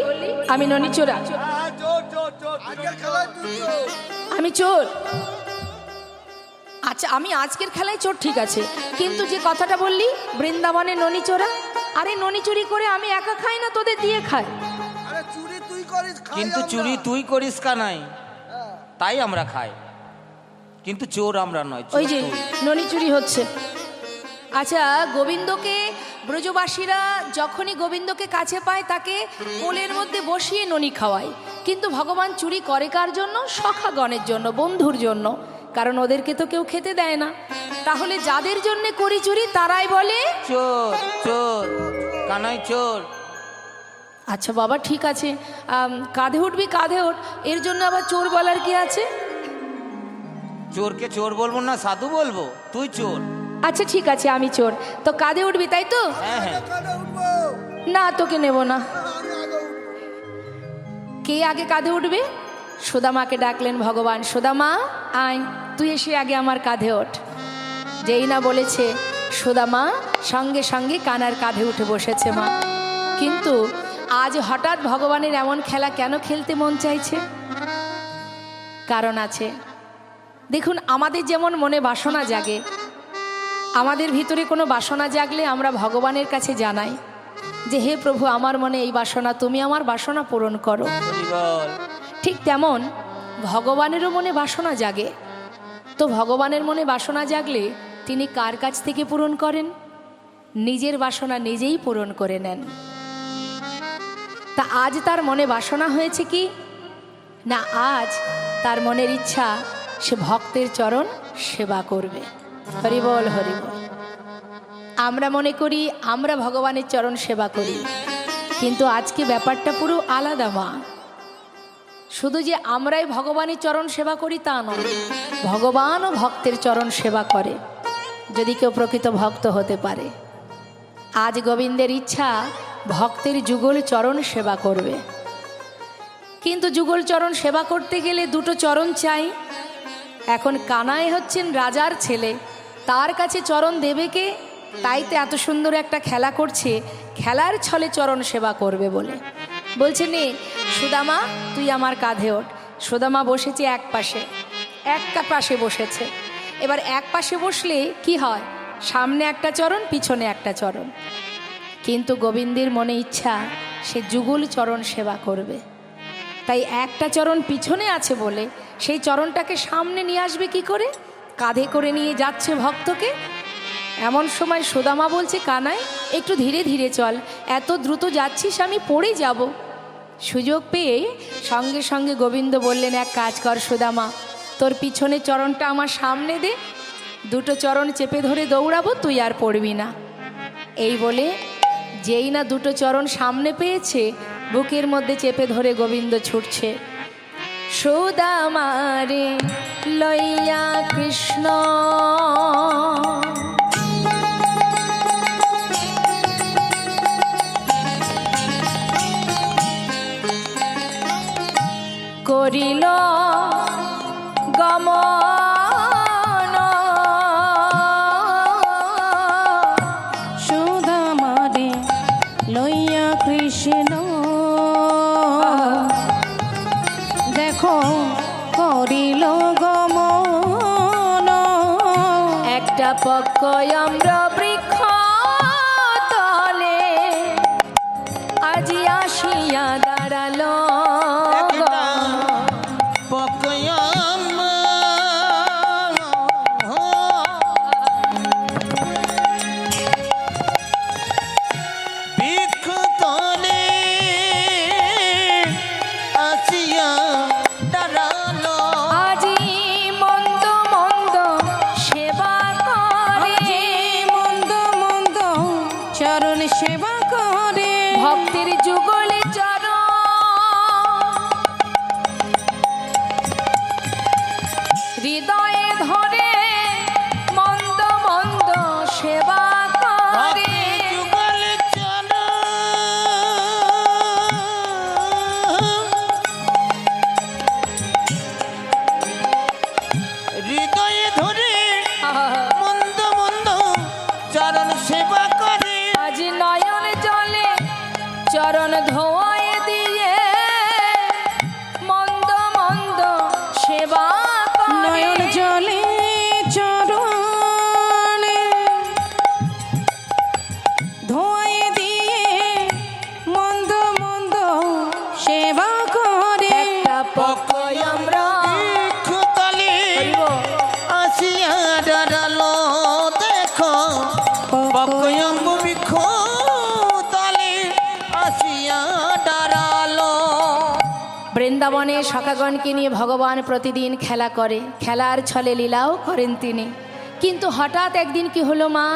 আমি ননি চোরা? হ্যাঁ, জোর জোর জোর। আজকের খেলায় তুই চোর। আমি চোর? আচ্ছা, আমি আজকের খেলায় চোর, ঠিক আছে, কিন্তু যে কথাটা বললি বৃন্দাবনে ননি চোরা, আরে ননি চুরি করে আমি একা খাই না, তোদের দিয়ে খাই। আরে চুরি তুই করিস, খাই কিন্তু আমরা। চুরি তুই করিস কানাই, হ্যাঁ। তাই আমরা খাই, কিন্তু চোর আমরা নয়, চোর ওই যে তুই। ননি চুরি হচ্ছে। আচ্ছা, গোবিন্দকে ব্রজবাসীরা যখনই গোবিন্দকে কাছে পায় তাকে কোলের মধ্যে বসিয়ে ননি খাওয়ায়, কিন্তু ভগবান চুরি করে কার জন্য? সখাগণের জন্য, বন্ধুর জন্য, কারণ ওদেরকে তো কেউ খেতে দেয় না। তাহলে যাদের জন্য করি চুরি তারাই বলে চোর, চোর, কানাই চোর। আচ্ছা বাবা, ঠিক আছে, কাঁধে উঠবি, কাঁধে ওঠ, এর জন্য আবার চোর বলার কি আছে? চোরকে চোর বলবো না, সাধু বলবো? তুই চোর। আচ্ছা ঠিক আছে, আমি চোর, তো কাঁধে উঠবি, তাই তো? হ্যাঁ হ্যাঁ। কাঁধে উঠবো। না, তোকে নেব না। আমি আগে উঠবো। কে আগে কাঁধে উঠবে? সুদামাকে ডাকলেন ভগবান, সুদামা আয়, তুই এসে আগে আমার কাঁধে ওঠ। যেই না বলেছে সুদামা সঙ্গে সঙ্গে কানার কাঁধে উঠে বসেছে মা। কিন্তু আজ হঠাৎ ভগবানের এমন খেলা কেন খেলতে মন চাইছে? কারণ আছে। দেখুন, আমাদের যেমন মনে বাসনা জাগে, আমাদের ভিতরে কোনো বাসনা জাগলে আমরা ভগবানের কাছে জানাই যে হে প্রভু, আমার মনে এই বাসনা, তুমি আমার বাসনা পূরণ করো। হরি বল। ঠিক তেমন ভগবানেরও মনে বাসনা জাগে। তো ভগবানের মনে বাসনা জাগলে তিনি কার কাছ থেকে পূরণ করেন? নিজের বাসনা নিজেই পূরণ করে নেন। তা আজ তার মনে বাসনা হয়েছে কি না, আজ তার মনের ইচ্ছা সে ভক্তের চরণ সেবা করবে। হরিবল হরিবল। আমরা মনে করি আমরা ভগবানের চরণ সেবা করি, কিন্তু আজকে ব্যাপারটা পুরো আলাদা মা। শুধু যে আমরাই ভগবানের চরণ সেবা করি তা নয়, ভগবানও ভক্তের চরণ সেবা করে। যদি কেউ প্রকৃত ভক্ত হতে পারে। আজ গোবিন্দের ইচ্ছা ভক্তের যুগল চরণ সেবা করবে, কিন্তু যুগল চরণ সেবা করতে গেলে দুটো চরণ চাই। এখন কানাই হচ্ছেন রাজার ছেলে, তার কাছে চরণ দেবে কে? তাইতে এত সুন্দর একটা খেলা করছে, খেলার ছলে চরণ সেবা করবে বলে বলছে, নে সুদামা তুই আমার কাঁধে ওঠ। সুদামা বসেছে এক পাশে বসেছে। এবার এক পাশে বসলে কি হয়, সামনে একটা চরণ পিছনে একটা চরণ। কিন্তু গোবিন্দের মনে ইচ্ছা সে যুগল চরণ সেবা করবে, তাই একটা চরণ পিছনে আছে বলে সেই চরণটাকে সামনে নিয়ে আসবে কি করে? কাঁধে করে নিয়ে যাচ্ছে ভক্তকে। এমন সময় সুদামা বলছে, কানাই একটু ধীরে ধীরে চল, এত দ্রুত যাচ্ছিস আমি পড়ে যাব। সুযোগ পেয়ে সঙ্গে সঙ্গে গোবিন্দ বললেন, এক কাজ কর সুদামা, তোর পিছনে চরণটা আমার সামনে দে, দুটো চরণ চেপে ধরে দৌড়াবো, তুই আর পড়বি না। এই বলে যেই না দুটো চরণ সামনে পেয়েছে, বুকের মধ্যে চেপে ধরে গোবিন্দ ছুটছে। সুদামারে লইয়া কৃষ্ণ করিল গমন, সুদামারে লইয়া কৃষ্ণ দেখো করিল গমন, একটা পক্ষ আম্র বৃক্ষ তলে আজি আসিয়া দাঁড়ালো। চরণ সেবা করে ভক্তির যুগলে চরণ হৃদয়ে ধরে মন্দ মন্দ সেবা করে। হৃদয়ে ধরে মন্দ মন্দ চরণ সেবা করে। আজ নয়ন জলে চরণ ধোয় দিয়ে মন্দ মন্দ সেবা করে। নয়ন জলে চরণে ধোয় দিয়ে মন্দ মন্দ সেবা করে। একটা পক্ষ আমরা তলে আসিয়া দাঁড়ালো, দেখো পক্কয়ম্ব বৃক্ষ তলে আসিয়া দাঁড়ালো। বৃন্দাবনে সখাগণকে নিয়ে ভগবান প্রতিদিন খেলা করে, খেলার ছলে লীলাও করেন তিনি। কিন্তু হঠাৎ একদিন কি হলো মা,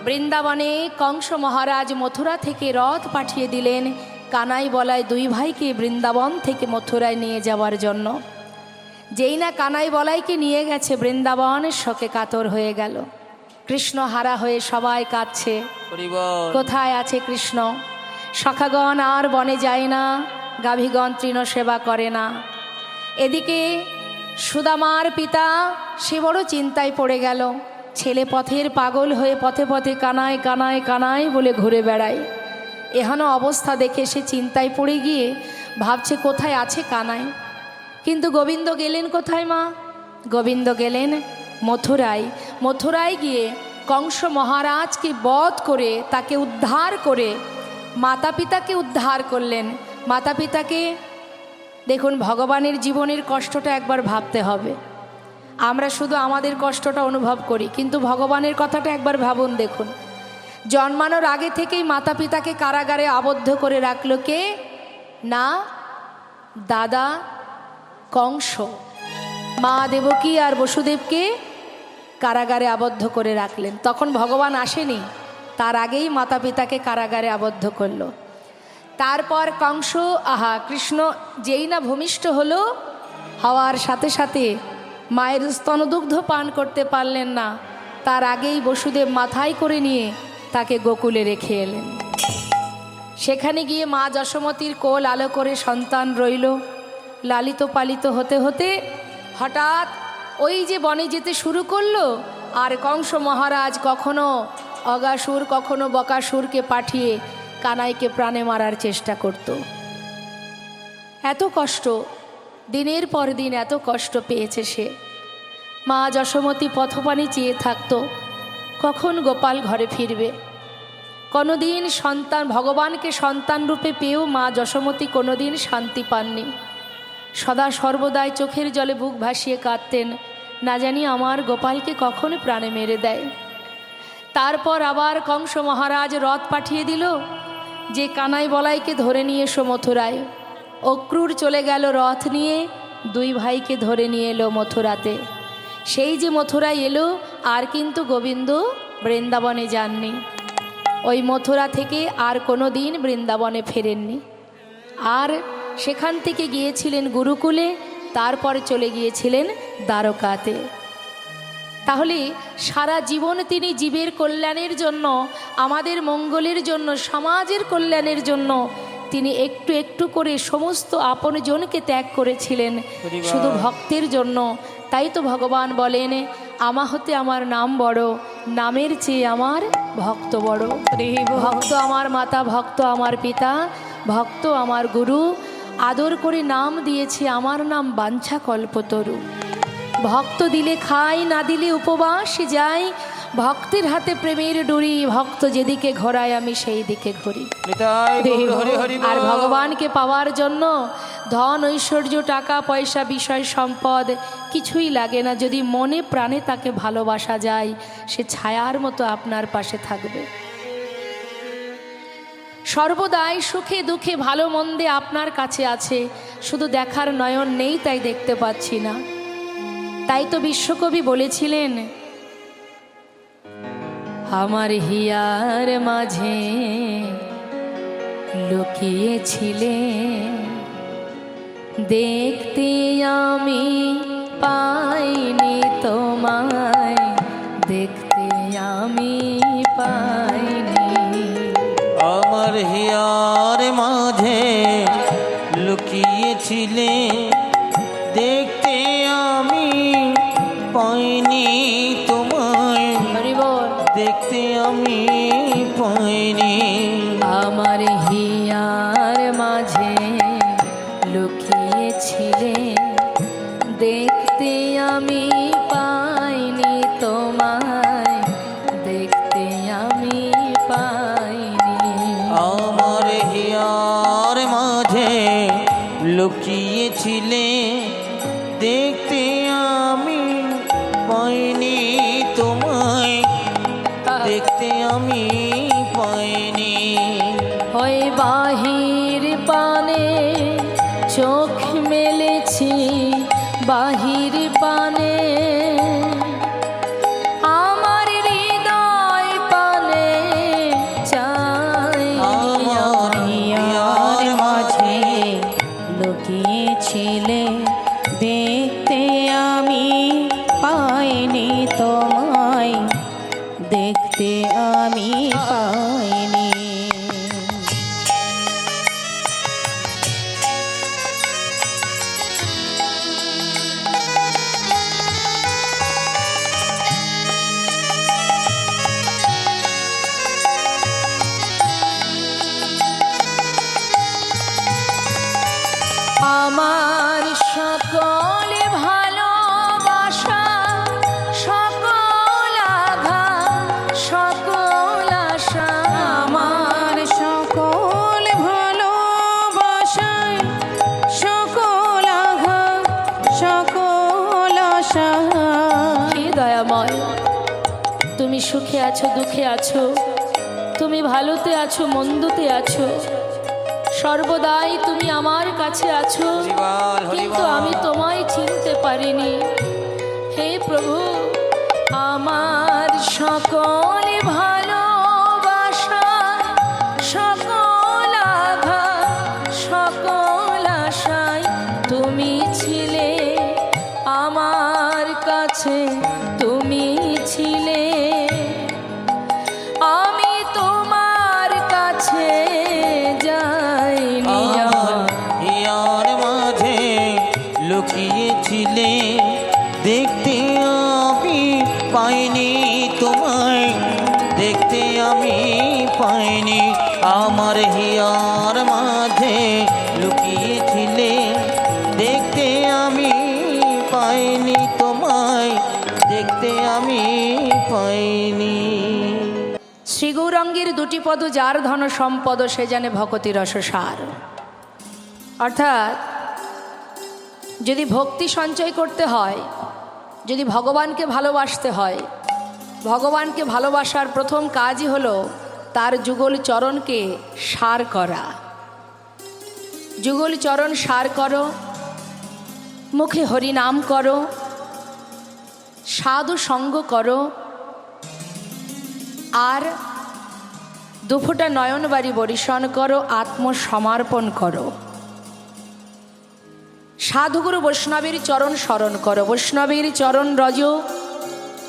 বৃন্দাবনে কংস মহারাজ মথুরা থেকে রথ পাঠিয়ে দিলেন কানাই বলায় দুই ভাইকে বৃন্দাবন থেকে মথুরায় নিয়ে যাওয়ার জন্য। যেই না কানাই বলাইকে নিয়ে গেছে, বৃন্দাবন শোকে কাতর হয়ে গেল। কৃষ্ণ হারা হয়ে সবাই কাঁদছে, কোথায় আছে কৃষ্ণ? সখাগণ আর বনে যায় না, গাভীগণ তৃণ সেবা করে না। এদিকে সুদামার পিতা সে বড় চিন্তায় পড়ে গেল। ছেলে পথের পাগল হয়ে পথে পথে কানাই কানাই কানাই বলে ঘুরে বেড়ায়। এহেন অবস্থা দেখে সে চিন্তায় পড়ে গিয়ে ভাবছে কোথায় আছে কানাই। কিন্তু গোবিন্দ গেলেন কোথায় মা? গোবিন্দ গেলেন মথুরায়। মথুরায় গিয়ে কংস মহারাজকে বধ করে তাকে উদ্ধার করে মাতা পিতাকে উদ্ধার করলেন। মাতা পিতাকে দেখুন, ভগবানের জীবনের কষ্টটা একবার ভাবতে হবে। আমরা শুধু আমাদের কষ্টটা অনুভব করি, কিন্তু ভগবানের কথাটা একবার ভাবুন। দেখুন, জন্মানোর আগে থেকেই মাতা পিতাকে কারাগারে আবদ্ধ করে রাখলো কে? না দাদা কংস। মা দেবকী আর বসুদেবকে কারাগারে আবদ্ধ করে রাখলেন। তখন ভগবান আসেনি, তার আগেই মাতা পিতাকে কারাগারে আবদ্ধ করলো। তারপর কংস কৃষ্ণ যেই না ভূমিষ্ঠ হলো, হওয়ার সাথে সাথে মায়ের স্তনদুগ্ধ পান করতে পারলেন না। তার আগেই বসুদেব মাথায় করে নিয়ে তাকে গোকুলে রেখে এলেন। সেখানে গিয়ে মা যশোমতীর কোল আলো করে সন্তান রইল। লালিত পালিত হতে হতে হঠাৎ ওই যে বনে যেতে শুরু করলো, আর কংস মহারাজ কখনো অগাসুর কখনো বকাসুরকে পাঠিয়ে কানাইকে প্রাণে মারার চেষ্টা করত। এত কষ্ট, দিনের পর দিন এত কষ্ট পেয়েছে সে। মা যশোমতী পথপানি চেয়ে থাকতো কখন গোপাল ঘরে ফিরবে। কোনোদিন সন্তান, ভগবানকে সন্তান রূপে পেয়েও মা যশোমতী কোনোদিন শান্তি পাননি। সদা সর্বদাই চোখের জলে বুক ভাসিয়ে কাঁদতেন, না জানি আমার গোপালকে কখন প্রাণে মেরে দেয়। তারপর আবার কংস মহারাজ রথ পাঠিয়ে দিল যে কানাই বলাইকে ধরে নিয়ে এসো মথুরায়। অক্রূর চলে গেল রথ নিয়ে, দুই ভাইকে ধরে নিয়ে এলো মথুরাতে। সেই যে মথুরায় এলো, আর কিন্তু গোবিন্দ বৃন্দাবনে যাননি। ওই মথুরা থেকে আর কোনো দিন বৃন্দাবনে ফেরেননি। আর সেখান থেকে গিয়েছিলেন গুরুকুলে, তারপরে চলে গিয়েছিলেন দ্বারকাতে। তাহলে সারা জীবন তিনি জীবের কল্যাণের জন্য, আমাদের মঙ্গলের জন্য, সমাজের কল্যাণের জন্য তিনি একটু একটু করে সমস্ত আপনজনকে ত্যাগ করেছিলেন শুধু ভক্তের জন্য। তাই তো ভগবান বলেন, আমা হতে আমার নাম বড়, নামের চেয়ে আমার ভক্ত বড়। ভক্ত আমার মাতা, ভক্ত আমার পিতা, ভক্ত আমার গুরু। আদর করে নাম দিয়েছে, আমার নাম বাঞ্ছা কল্পতরু। ভক্ত দিলে খাই, না দিলে উপবাস যাই। ভক্তের হাতে প্রেমের ডুরি, ভক্ত যেদিকে ঘোরায় আমি সেই দিকে ঘুরি। আর ভগবানকে পাওয়ার জন্য ধন ঐশ্বর্য টাকা পয়সা বিষয় সম্পদ কিছুই লাগে না। যদি মনে প্রাণে তাকে ভালোবাসা যায়, সে ছায়ার মতো আপনার পাশে থাকবে। সর্বদাই সুখে দুঃখে ভালো মন্দে আপনার কাছে আছে, শুধু দেখার নয়ন নেই, তাই দেখতে পাচ্ছি না। তাই তো বিশ্বকবি বলেছিলেন, আমার হিয়ার মাঝে লুকিয়েছিলে, দেখতে আমি পাইনি তোমায়, দেখতে আমি পাইনি। আমার হিয়ার মাঝে লুকিয়েছিলে, দেখতে আমি পাইনি তোমায়, দেখতে আমি পাইনি। আমার হিয়ার মাঝে লুকিয়েছিলে, দেখতে আমি পাইনি তোমায়, দেখতে আমি পাইনি। আমার হিয়ার মাঝে লুকিয়েছিলে, দেখতে আমি পাইনি তোমায়, দেখতে আমি পাইনি। ওই বাহির পানে চোখ মেলেছি, বাহির পানে আমার হৃদয় পানে চাই। আমার হিয়ার মাঝে লুকিয়েছিলে, দেখতে আমি পাইনি তোমায়, দেখতে আমি পাইনি। আমার সকল ভালোবাসা, সকল আঘাত, সকল আশা, আমার সকল ভালোবাসায়, সকল আঘাত, সকল আশা। হে দয়াময়, তুমি সুখে আছো দুঃখে আছো, তুমি ভালোতে আছো মন্দতে আছো, সর্বদাই তুমি আমার কাছে আছো, কিন্তু আমি তোমায় চিনতে পারিনি। হে প্রভু, আমার সকল ভালোবাসা, সকল আঘাত, সকল আশায় তুমি ছিলে আমার কাছে, তুমি ছিলে পাইনি তোমায়, দেখতে আমি পাইনি। আমার হিয়ার মাঝে লুকিয়েছিলে, দেখতে আমি পাইনি তোমায়, দেখতে আমি পাইনি। শ্রী গৌরাঙ্গের দুটি পদ যার ধন সম্পদ, সে জানে ভকতি রসসার। অর্থাৎ যদি ভক্তি সঞ্চয় করতে হয়, যদি ভগবানকে ভালোবাসতে হয়, ভগবানকে ভালোবাসার প্রথম কাজই হলো তার যুগল চরণকে সার করা। যুগল চরণ সার করো, মুখে হরি নাম করো, সাধু সঙ্গ করো, আর দুফোঁটা নয়নবাড়ি বরিশন করো, আত্মসমর্পণ করো। সাধুগুরু বৈষ্ণবের চরণ স্মরণ করো। বৈষ্ণবের চরণ রজ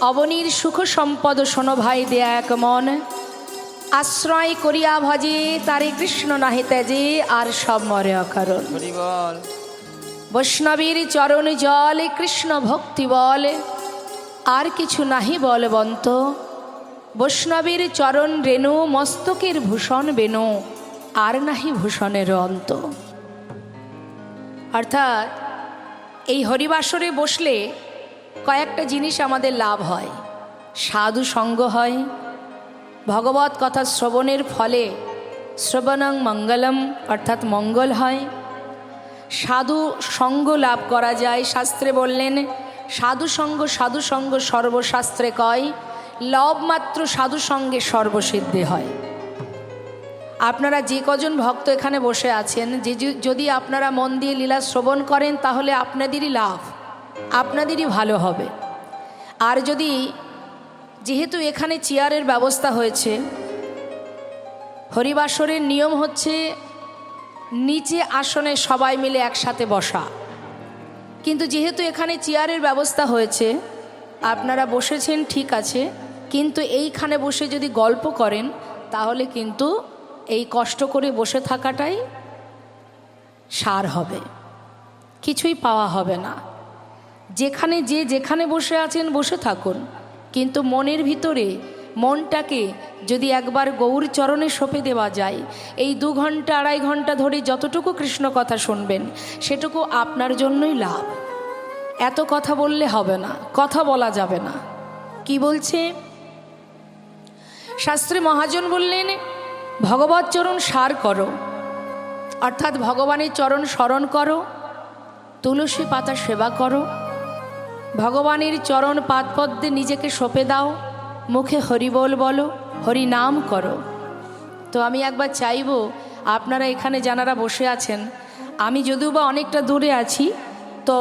অবনীর সুখ সম্পদ, শোনো ভাই দেয়া এক মন, আশ্রয় করিয়া ভজে তারে কৃষ্ণ নাহি ত্যাজে, আর সব মরে অকারণ। বৈষ্ণবের চরণ জল কৃষ্ণ ভক্তি বল, আর কিছু নাহি বলবন্ত। বৈষ্ণবের চরণ রেণু মস্তকের ভূষণ বেনু, আর নাহি ভূষণের অন্ত। অর্থাৎ এই হরিবাসরে বসলে কয়েকটা জিনিস আমাদের লাভ হয়। সাধু সঙ্গ হয়, ভগবত কথা শ্রবণের ফলে শ্রবণং মঙ্গলম অর্থাৎ মঙ্গল হয়। সাধু সঙ্গ লাভ করা যায়। শাস্ত্রে বললেন সাধু সঙ্গ সর্বশাস্ত্রে কয়, লব মাত্র সাধু সঙ্গে সর্বসিদ্ধি হয়। আপনারা যে কজন ভক্ত এখানে বসে আছেন, যদি আপনারা মন দিয়ে লীলা শ্রবণ করেন তাহলে আপনাদেরই লাভ, আপনাদেরই ভালো হবে। আর যদি, যেহেতু এখানে চেয়ারের ব্যবস্থা হয়েছে, হরিবাসরের নিয়ম হচ্ছে নিচে আসনে সবাই মিলে একসাথে বসা, কিন্তু যেহেতু এখানে চেয়ারের ব্যবস্থা হয়েছে, আপনারা বসেছেন ঠিক আছে, কিন্তু এইখানে বসে যদি গল্প করেন তাহলে কিন্তু এই কষ্ট করে বসে থাকাটাই সার হবে, কিছুই পাওয়া হবে না। যেখানে বসে আছেন বসে থাকুন, কিন্তু মনের ভিতরে মনটাকে যদি একবার গৌর চরণে সঁপে দেওয়া যায়, এই 2 ঘন্টা 2.5 ঘন্টা ধরে যতটুকু কৃষ্ণ কথা শুনবেন সেটুকু আপনার জন্যই লাভ। এত কথা বললে হবে না, কথা বলা যাবে না। কি বলছে শাস্ত্রে? মহাজন বললেন ভগবত চরণ সার করো, অর্থাৎ ভগবানের চরণ স্মরণ করো, তুলসী পাতা সেবা করো, ভগবানের চরণ পাদপদ্মে নিজেকে সঁপে দাও, মুখে হরি বলো, হরি নাম করো। তো আমি একবার চাইব আপনারা এখানে যারা বসে আছেন, আমি যদিও বা অনেকটা দূরে আছি, তো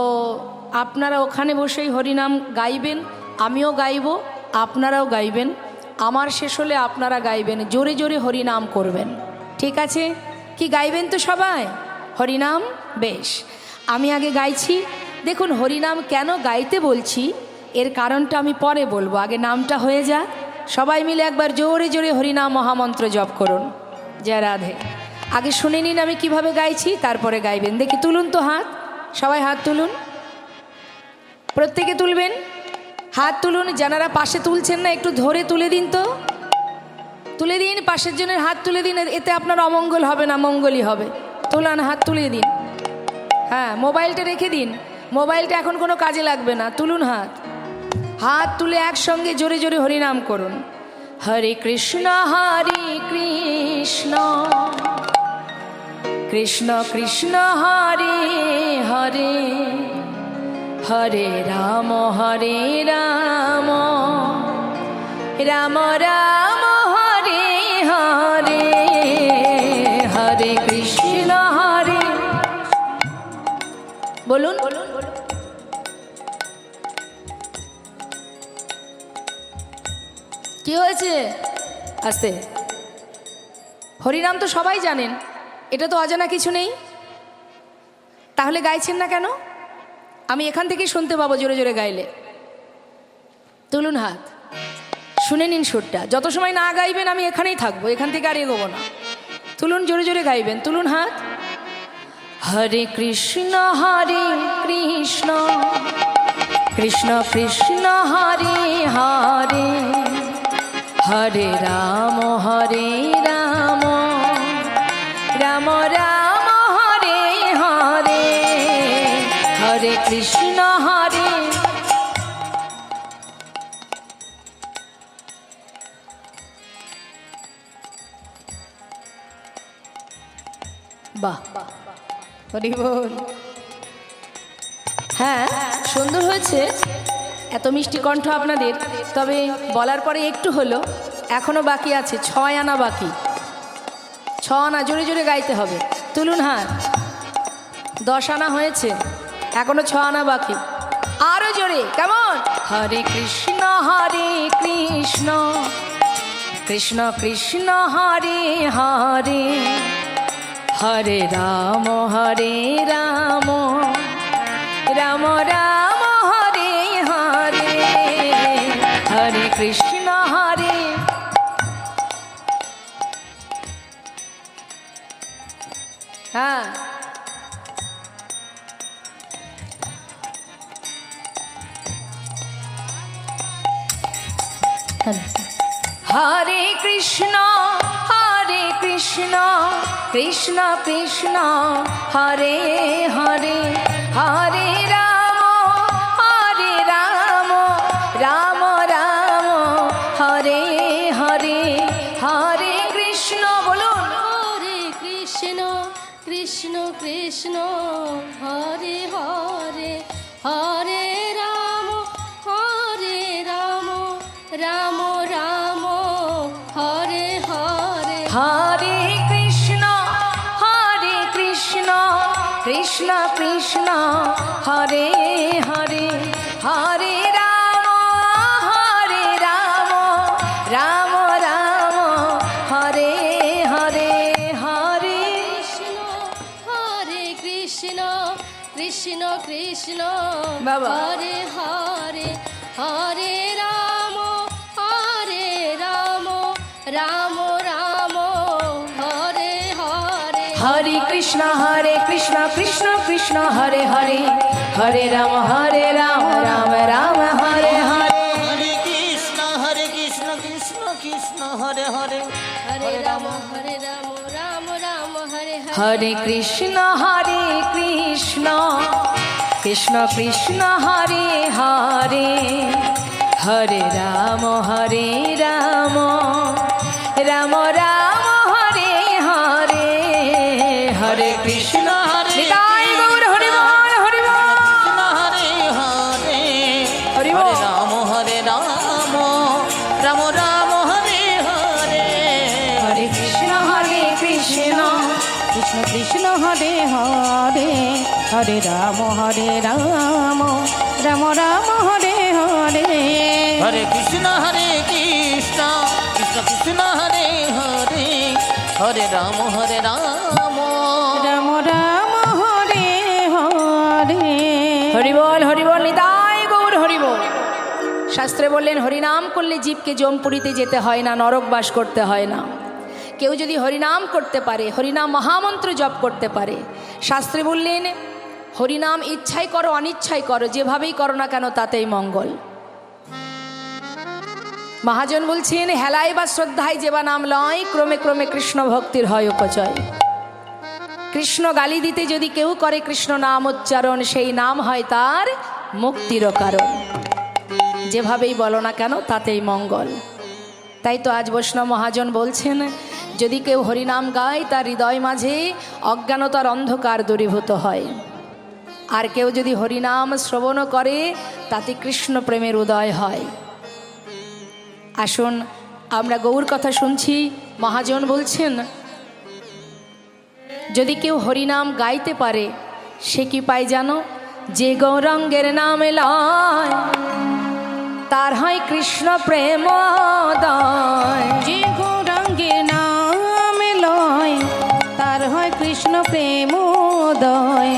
আপনারা ওখানে বসেই হরিনাম গাইবেন, আমিও গাইব, আপনারাও গাইবেন। আমার শেষ হলে আপনারা গাইবেন, জোরে জোরে হরিনাম করবেন, ঠিক আছে? কি গাইবেন তো সবাই হরিনাম? বেশ, আমি আগে গাইছি। দেখুন হরিনাম কেন গাইতে বলছি এর কারণটা আমি পরে বলবো, আগে নামটা হয়ে যাক। সবাই মিলে একবার জোরে জোরে হরিনাম মহামন্ত্র জপ করুন। জয় রাধে। আগে শুনে নিন আমি কিভাবে গাইছি, তারপরে গাইবেন। দেখি তুলুন তো হাত, সবাই হাত তুলুন, প্রত্যেকে তুলবেন, হাত তুলুন। যারা পাশে তুলছেন না একটু ধরে তুলে দিন, তো তুলে দিন, পাশের জনের হাত তুলে দিন, এতে আপনার অমঙ্গল হবে না, মঙ্গলই হবে। তোলান, হাত তুলে দিন। হ্যাঁ, মোবাইলটা রেখে দিন, মোবাইলটা এখন কোনো কাজে লাগবে না। তুলুন হাত, হাত তুলে একসঙ্গে জোরে জোরে হরিনাম করুন। হরে কৃষ্ণ কৃষ্ণ কৃষ্ণ হরে হরে, হরে রাম রাম রাম হরে হরে, হরে কৃষ্ণ হরে। বলুন, কি হয়েছে? আস্তে। হরিনাম তো সবাই জানেন, এটা তো অজানা কিছু নেই, তাহলে গাইছেন না কেন? আমি এখান থেকেই শুনতে পাবো জোরে জোরে গাইলে। তুলুন হাত, শুনে নিন সুরটা। যত সময় না গাইবেন আমি এখানেই থাকবো, এখান থেকে আর এগোবো না। তুলুন, জোরে জোরে গাইবেন। তুলুন হাত। হরে কৃষ্ণ কৃষ্ণ কৃষ্ণ হরে হরে হরে রাম রাম রাম হরে হরে হরে কৃষ্ণ হরে। বাহ, হরি বল। হ্যাঁ, সুন্দর হয়েছে, এত মিষ্টি কণ্ঠ আপনাদের। তবে বলার পরে একটু হলো, এখনো বাকি আছে, 6 আনা বাকি। 6 আনা জোরে জোরে গাইতে হবে। তুলুন হাত। 10 আনা হয়েছে, এখনো 6 আনা বাকি। আরো জোরে, কেমন? হরে কৃষ্ণ কৃষ্ণ কৃষ্ণ হরে হরে হরে রাম রাম রাম হরে হরে হরে কৃষ্ণ হরে। হ্যাঁ, হরে কৃষ্ণ কৃষ্ণ কৃষ্ণ হরে হরে হরে রাম রাম রাম হরে হরে হরে কৃষ্ণ। বলুন হরে কৃষ্ণ কৃষ্ণ কৃষ্ণ হরে হরে হরে রাম রাম রাম হরে হরে হরে কৃষ্ণ কৃষ্ণ কৃষ্ণ হরে হরে হরে রাম রাম রাম হরে হরে হরে কৃষ্ণ কৃষ্ণ কৃষ্ণ বাবা। হরে হরে হরে রাম রাম রাম হরে হরে হরে কৃষ্ণ কৃষ্ণ কৃষ্ণ হরে হরে হরে রাম রাম রাম হরে হরে হরে কৃষ্ণ কৃষ্ণ কৃষ্ণ হরে হরে হরে রাম রাম রাম হরে হরে হরে কৃষ্ণ কৃষ্ণ কৃষ্ণ কৃষ্ণ হরে হরে হরে রাম রাম রাম হরে হরে হরে কৃষ্ণ নিতাই গৌর হরি বল হরি বল। হরে হরে হরি হরে বল। রাম রাম রাম হরে হরে হরে কৃষ্ণ কৃষ্ণ কৃষ্ণ হরে হরে হরে রাম রাম রাম হরে হরে হরে কৃষ্ণ কৃষ্ণ কৃষ্ণ হরে হরে হরে রাম রাম রাম হরে হরে হরি বল নিতাই গৌর হরি বল। শাস্ত্রে বললেন হরিনাম করলে জীবকে যমপুরীতে যেতে হয় না, নরক বাস করতে হয় না। কেউ যদি হরিনাম করতে পারে, হরিনাম মহামন্ত্র জপ করতে পারে, শাস্ত্রে বললেন হরিনাম ইচ্ছাই করো অনিচ্ছাই করো, যেভাবেই করো না কেন তাতেই মঙ্গল। মহাজন বলছেন হেলায় বা শ্রদ্ধায় যেবা নাম লয়, ক্রমে ক্রমে কৃষ্ণ ভক্তির হয় উপচয়। কৃষ্ণ গালি দিতে যদি কেউ করে কৃষ্ণ নাম উচ্চারণ, সেই নাম হয় তার মুক্তির কারণ। যেভাবেই বলো না কেন তাতেই মঙ্গল। তাই তো আজ বৈষ্ণব মহাজন বলছেন যদি কেউ হরিনাম গায় তার হৃদয় মাঝে অজ্ঞানতার অন্ধকার দূরীভূত হয়। আর কেউ যদি হরিনাম শ্রবণ করে তাতে কৃষ্ণ প্রেমের উদয় হয়। আসুন আমরা গৌর কথা শুনছি। মহাজন বলছেন যদি কেউ হরিনাম গাইতে পারে সে কি পায় জানো? যে গৌরাঙ্গের নাম লয় তার হয় কৃষ্ণ প্রেমোদয়। যে গৌরাঙ্গের নাম লয় তার হয় কৃষ্ণ প্রেমোদয়।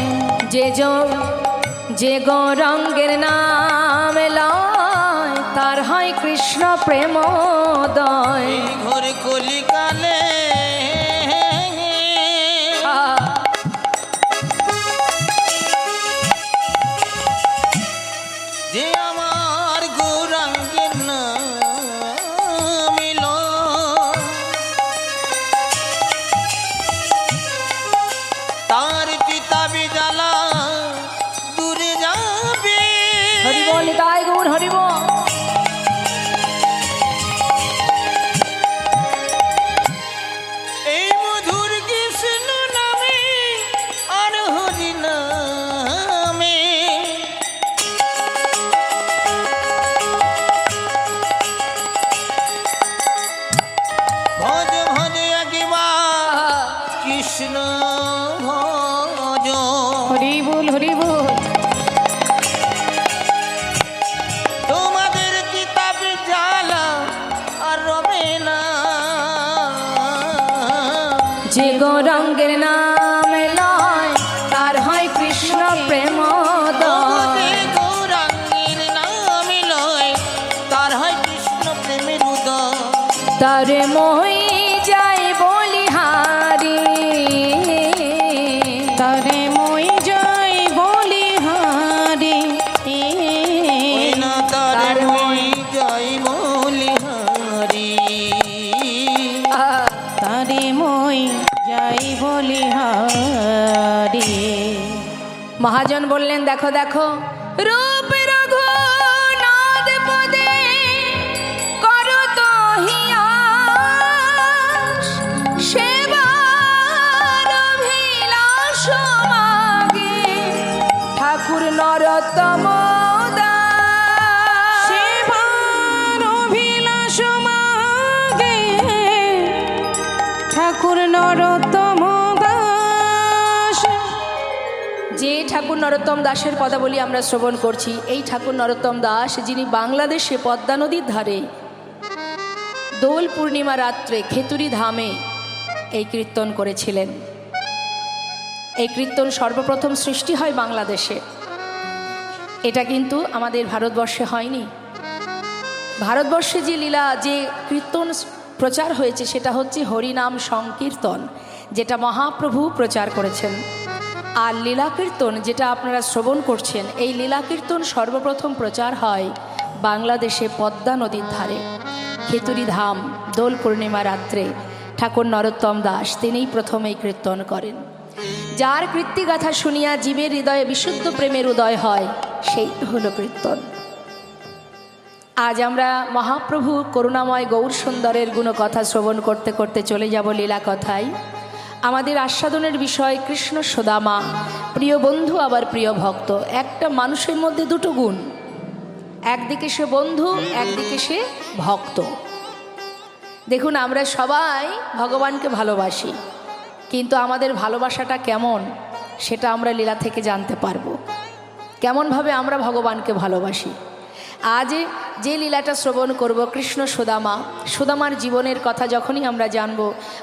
যে গৌরাঙ্গের নাম লয় তার হয় কৃষ্ণ প্রেমোদয়। ঘরে কলিকালে যে হরি বল। তোমাদের কিতাব জ্বালা আর রবে না, যে গৌরাঙ্গের নাম লয় তার হয় কৃষ্ণ প্রেম যে গৌরাঙ্গের নাম লয় তার হয় কৃষ্ণ প্রেমের উদয়। তারে মই যাই বলিহারি, তারে মই জয় বলিহারি, ওই না তার মই জয় বলিহারি। তারে মই যাই বলিহারি। মহাজন বললেন দেখো দেখো রূপ রঘুনাথ পদে করো তো হিয়াস, সেবার অভিলাষ মাগে ঠাকুর নরোত্তম দাস। সেবার অভিলাষ মাগে ঠাকুর নরোত্তম দাস। যে ঠাকুর নরোত্তম দাসের পদাবলী আমরা শ্রবণ করছি, এই ঠাকুর নরোত্তম দাস যিনি বাংলাদেশে পদ্মা নদীর ধারে দোল পূর্ণিমা রাত্রে খেতুরি ধামে এই কীর্তন করেছিলেন। এই কীর্তন সর্বপ্রথম সৃষ্টি হয় বাংলাদেশে। এটা কিন্তু আমাদের ভারতবর্ষে হয়নি। ভারতবর্ষে যে লীলা, যে কীর্তন প্রচার হয়েছে সেটা হচ্ছে হরিনাম সংকীর্তন, যেটা মহাপ্রভু প্রচার করেছেন। আর লীলা কীর্তন যেটা আপনারা শ্রবণ করছেন, এই লীলা কীর্তন সর্বপ্রথম প্রচার হয় বাংলাদেশে পদ্মা নদীর ধারে খেতুরি ধাম দোল পূর্ণিমা রাত্রে। ঠাকুর নরোত্তম দাস তিনিই প্রথম এই কীর্তন করেন। যার কীর্তিগাথা শুনিয়া জীবের হৃদয়ে বিশুদ্ধ প্রেমের উদয় হয়, সেই হলো কীর্তন। আজ আমরা মহাপ্রভু করুণাময় গৌর সুন্দরের গুণকথা শ্রবণ করতে করতে চলে যাব লীলা কথায়। আমাদের আস্বাদনের বিষয় কৃষ্ণ সুদামা, প্রিয় বন্ধু আবার প্রিয় ভক্ত। একটা মানুষের মধ্যে দুটো গুণ, একদিকে সে বন্ধু, একদিকে সে ভক্ত। দেখুন আমরা সবাই ভগবানকে ভালোবাসি, কিন্তু আমাদের ভালোবাসাটা কেমন সেটা আমরা লীলা থেকে জানতে পারবো, কেমনভাবে আমরা ভগবানকে ভালোবাসি। আজ যে লীলাটা শ্রবণ করব কৃষ্ণ সুদামা, সুদামার জীবনের কথা যখনই আমরা জানব,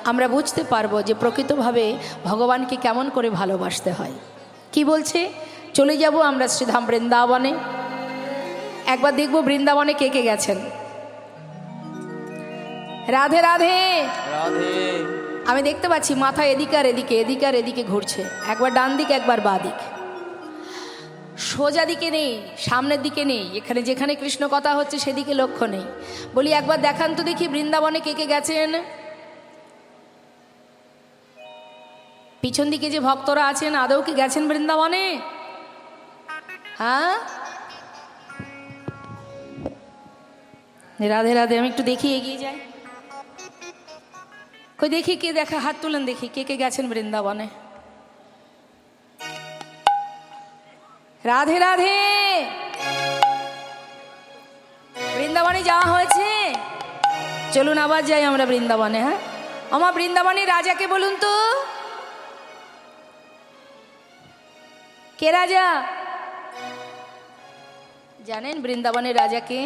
আমরা বুঝতে পারবো যে প্রকৃতভাবে ভগবানকে কেমন করে ভালোবাসতে হয়। কি বলছে, চলে যাব আমরা শ্রীধাম বৃন্দাবনে। একবার দেখব বৃন্দাবনে কে কে গেছেন। রাধে রাধে রাধে। আমি দেখতে পাচ্ছি মাথা এদিকে আর এদিকে, এদিকে আর এদিকে ঘুরছে, একবার ডান দিক একবার বাঁ দিক, সোজা দিকে নেই, সামনের দিকে নেই, এখানে যেখানে কৃষ্ণ কথা হচ্ছে সেদিকে লক্ষ্য নেই। বলি একবার দেখান তো দেখি বৃন্দাবনে কে কে গেছেন। পিছন দিকে যে ভক্তরা আছেন আদৌ কি গেছেন বৃন্দাবনে? হ্যাঁ, রাধে রাধে। আমি একটু দেখি, এগিয়ে যাই, কই দেখি কে দেখা, হাত তুলেন দেখি কে কে গেছেন বৃন্দাবনে। রাধে রাধে। বৃন্দাবনে যাওয়া হয়েছে? চলুন আবার যাই আমরা বৃন্দাবনে। হ্যাঁ, আমার বৃন্দাবনের রাজাকে বলুন তো, কে রাজা জানেন? বৃন্দাবনের রাজাকে?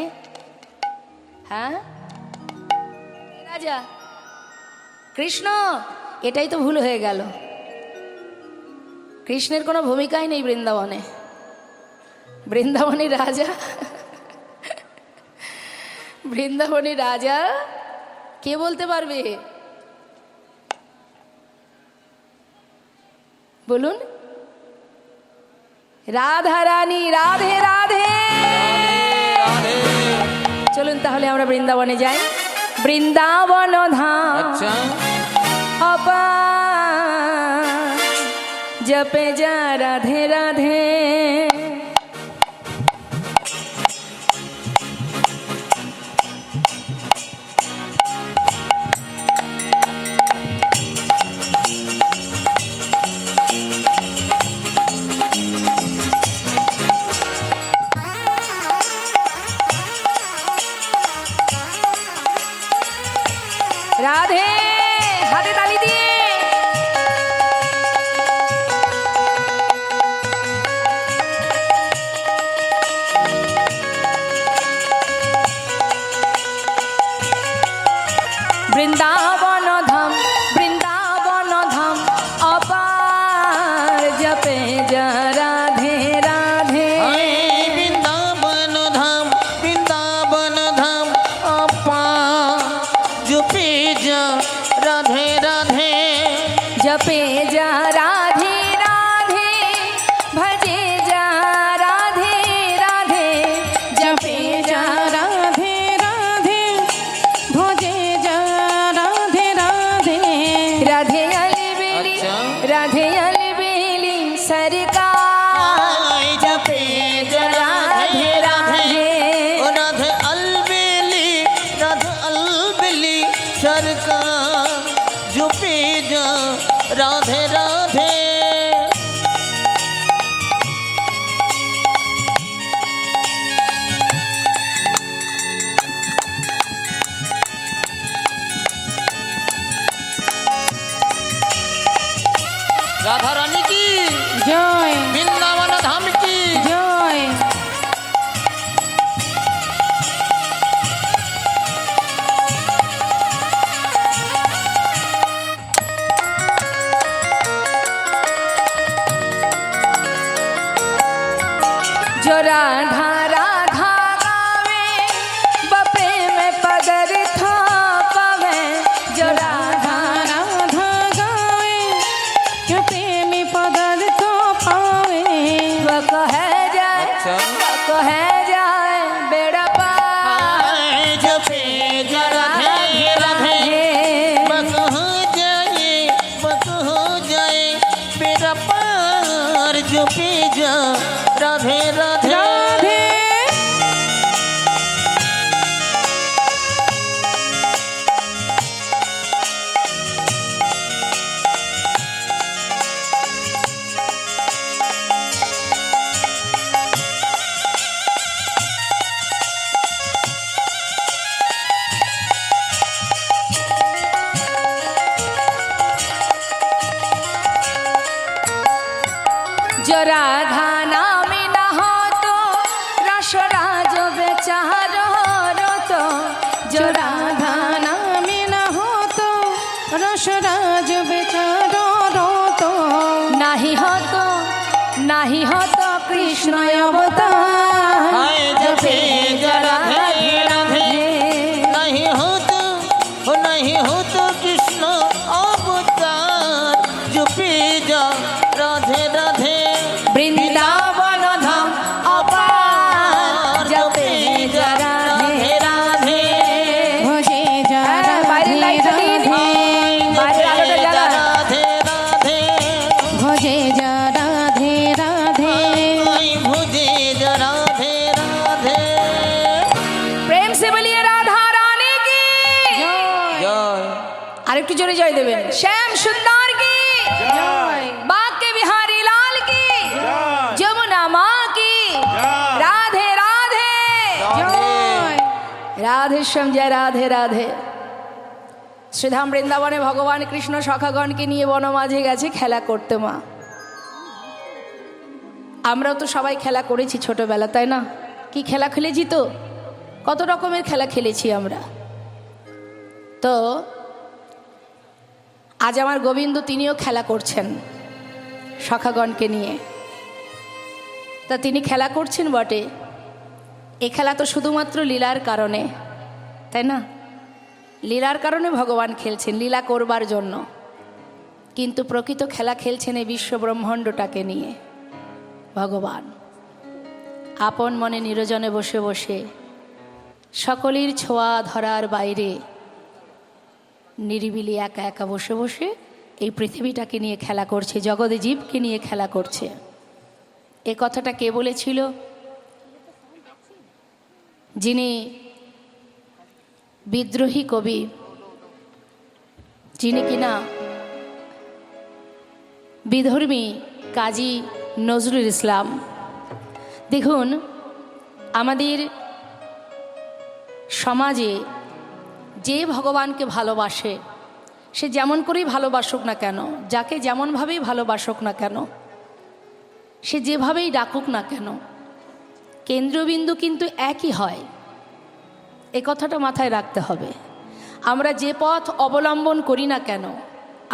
হ্যাঁ, রাজা কৃষ্ণ। এটাই তো ভুল হয়ে গেল, কৃষ্ণের কোনো ভূমিকাই নেই বৃন্দাবনে। বৃন্দাবনের রাজা, বৃন্দাবনের রাজা কে বলতে পারবে? বলুন। রাধা রানী। রাধে রাধে। চলুন তাহলে আমরা বৃন্দাবনে যাই। বৃন্দাবন ধাম আচ্ছা, जपे जा राधे राधे। राधे हाथे ताली दिए। বৃন্দাবন ধাম বৃন্দাবন ধাম অপার জপে যা রাধে রাধে বৃন্দাবন ধাম আপা জপে যা রাধে রাধে जपे जा राधे राधे भजे जा राधे राधे जपे जा राधे राधे भजे जा राधे राधे राधे अलबेली अच्छा। राधे अलबेली सरकार जपे जा राधे राधे ओ राधे अलबेली सरकार जपे जा राधे राधे राधा रानी की जय वृंदावन धाम की जय जो राधा राधा गावे बपे में पदर्थ पावे जो राधा राधा गावे जो प्रेमी पदार्थ पावे वो कहे जाए अच्छा। वो कहे जाए बेड़ा पार जपे जा राधे राधे बस हो जाए मेरा पार जो पी जा राधे राधे राधे जो राधा नाम न हो तो रसराज बेचारो तो जो राधा नाम न हो तो रसराज बेचारो रो तो नहीं हो तो कृष्ण अवतार हाय जपे जा राधे राधे नहीं हो तो कृष्ण अवतार जो पी जा राधे राधे वृंदावन धाम अपार जपे जा राधे राधे भजे जा বাইরে राधे লাইট জ্বালিয়ে দিন। राधे বাইরে আলোটা জ্বালা। राधे राधे भजे जा राधे राधे भुजे जा राधे राधे प्रेम से बोलिए राधा रानी की जय আরেকটু জোরে জয় দেবেন শ্যাম সুন্দর কি বাঁকে বিহারী লাল কি যমুনা মা কি রাধে রাধে जय রাধে শ্যাম জয় রাধে রাধে শ্রীধাম বৃন্দাবনে ভগবান কৃষ্ণ সখাগণকে নিয়ে বনমাঝে গেছে খেলা করতে মা আমরাও তো সবাই খেলা করেছি ছোটবেলা তাই না কি খেলা খেলেছি তো কত রকমের খেলা খেলেছি আমরা তো আজ আমার গোবিন্দ তিনিও খেলা করছেন সখাগণকে নিয়ে তা তিনি খেলা করছেন বটে এ খেলা তো শুধুমাত্র লীলার কারণে তাই না লীলার কারণে ভগবান খেলছেন লীলা করবার জন্য কিন্তু প্রকৃত খেলা খেলছেন এই বিশ্ব ব্রহ্মাণ্ডটাকে নিয়ে ভগবান আপন মনে নিরজনে বসে বসে সকলের ছোঁয়া ধরার বাইরে নিরিবিলি একা একা বসে বসে এই পৃথিবীটাকে নিয়ে খেলা করছে জগতে জীবকে নিয়ে খেলা করছে এ কথাটা কে বলেছিল যিনি বিদ্রোহী কবি যিনি কিনা বিধর্মী কাজী নজরুল ইসলাম দেখুন আমাদের সমাজে যে ভগবানকে ভালোবাসে সে যেমন করেই ভালোবাসুক না কেন যাকে যেমনভাবেই ভালোবাসুক না কেন সে যেভাবেই ডাকুক না কেন কেন্দ্রবিন্দু কিন্তু একই হয় এ কথাটা মাথায় রাখতে হবে আমরা যে পথ অবলম্বন করি না কেন,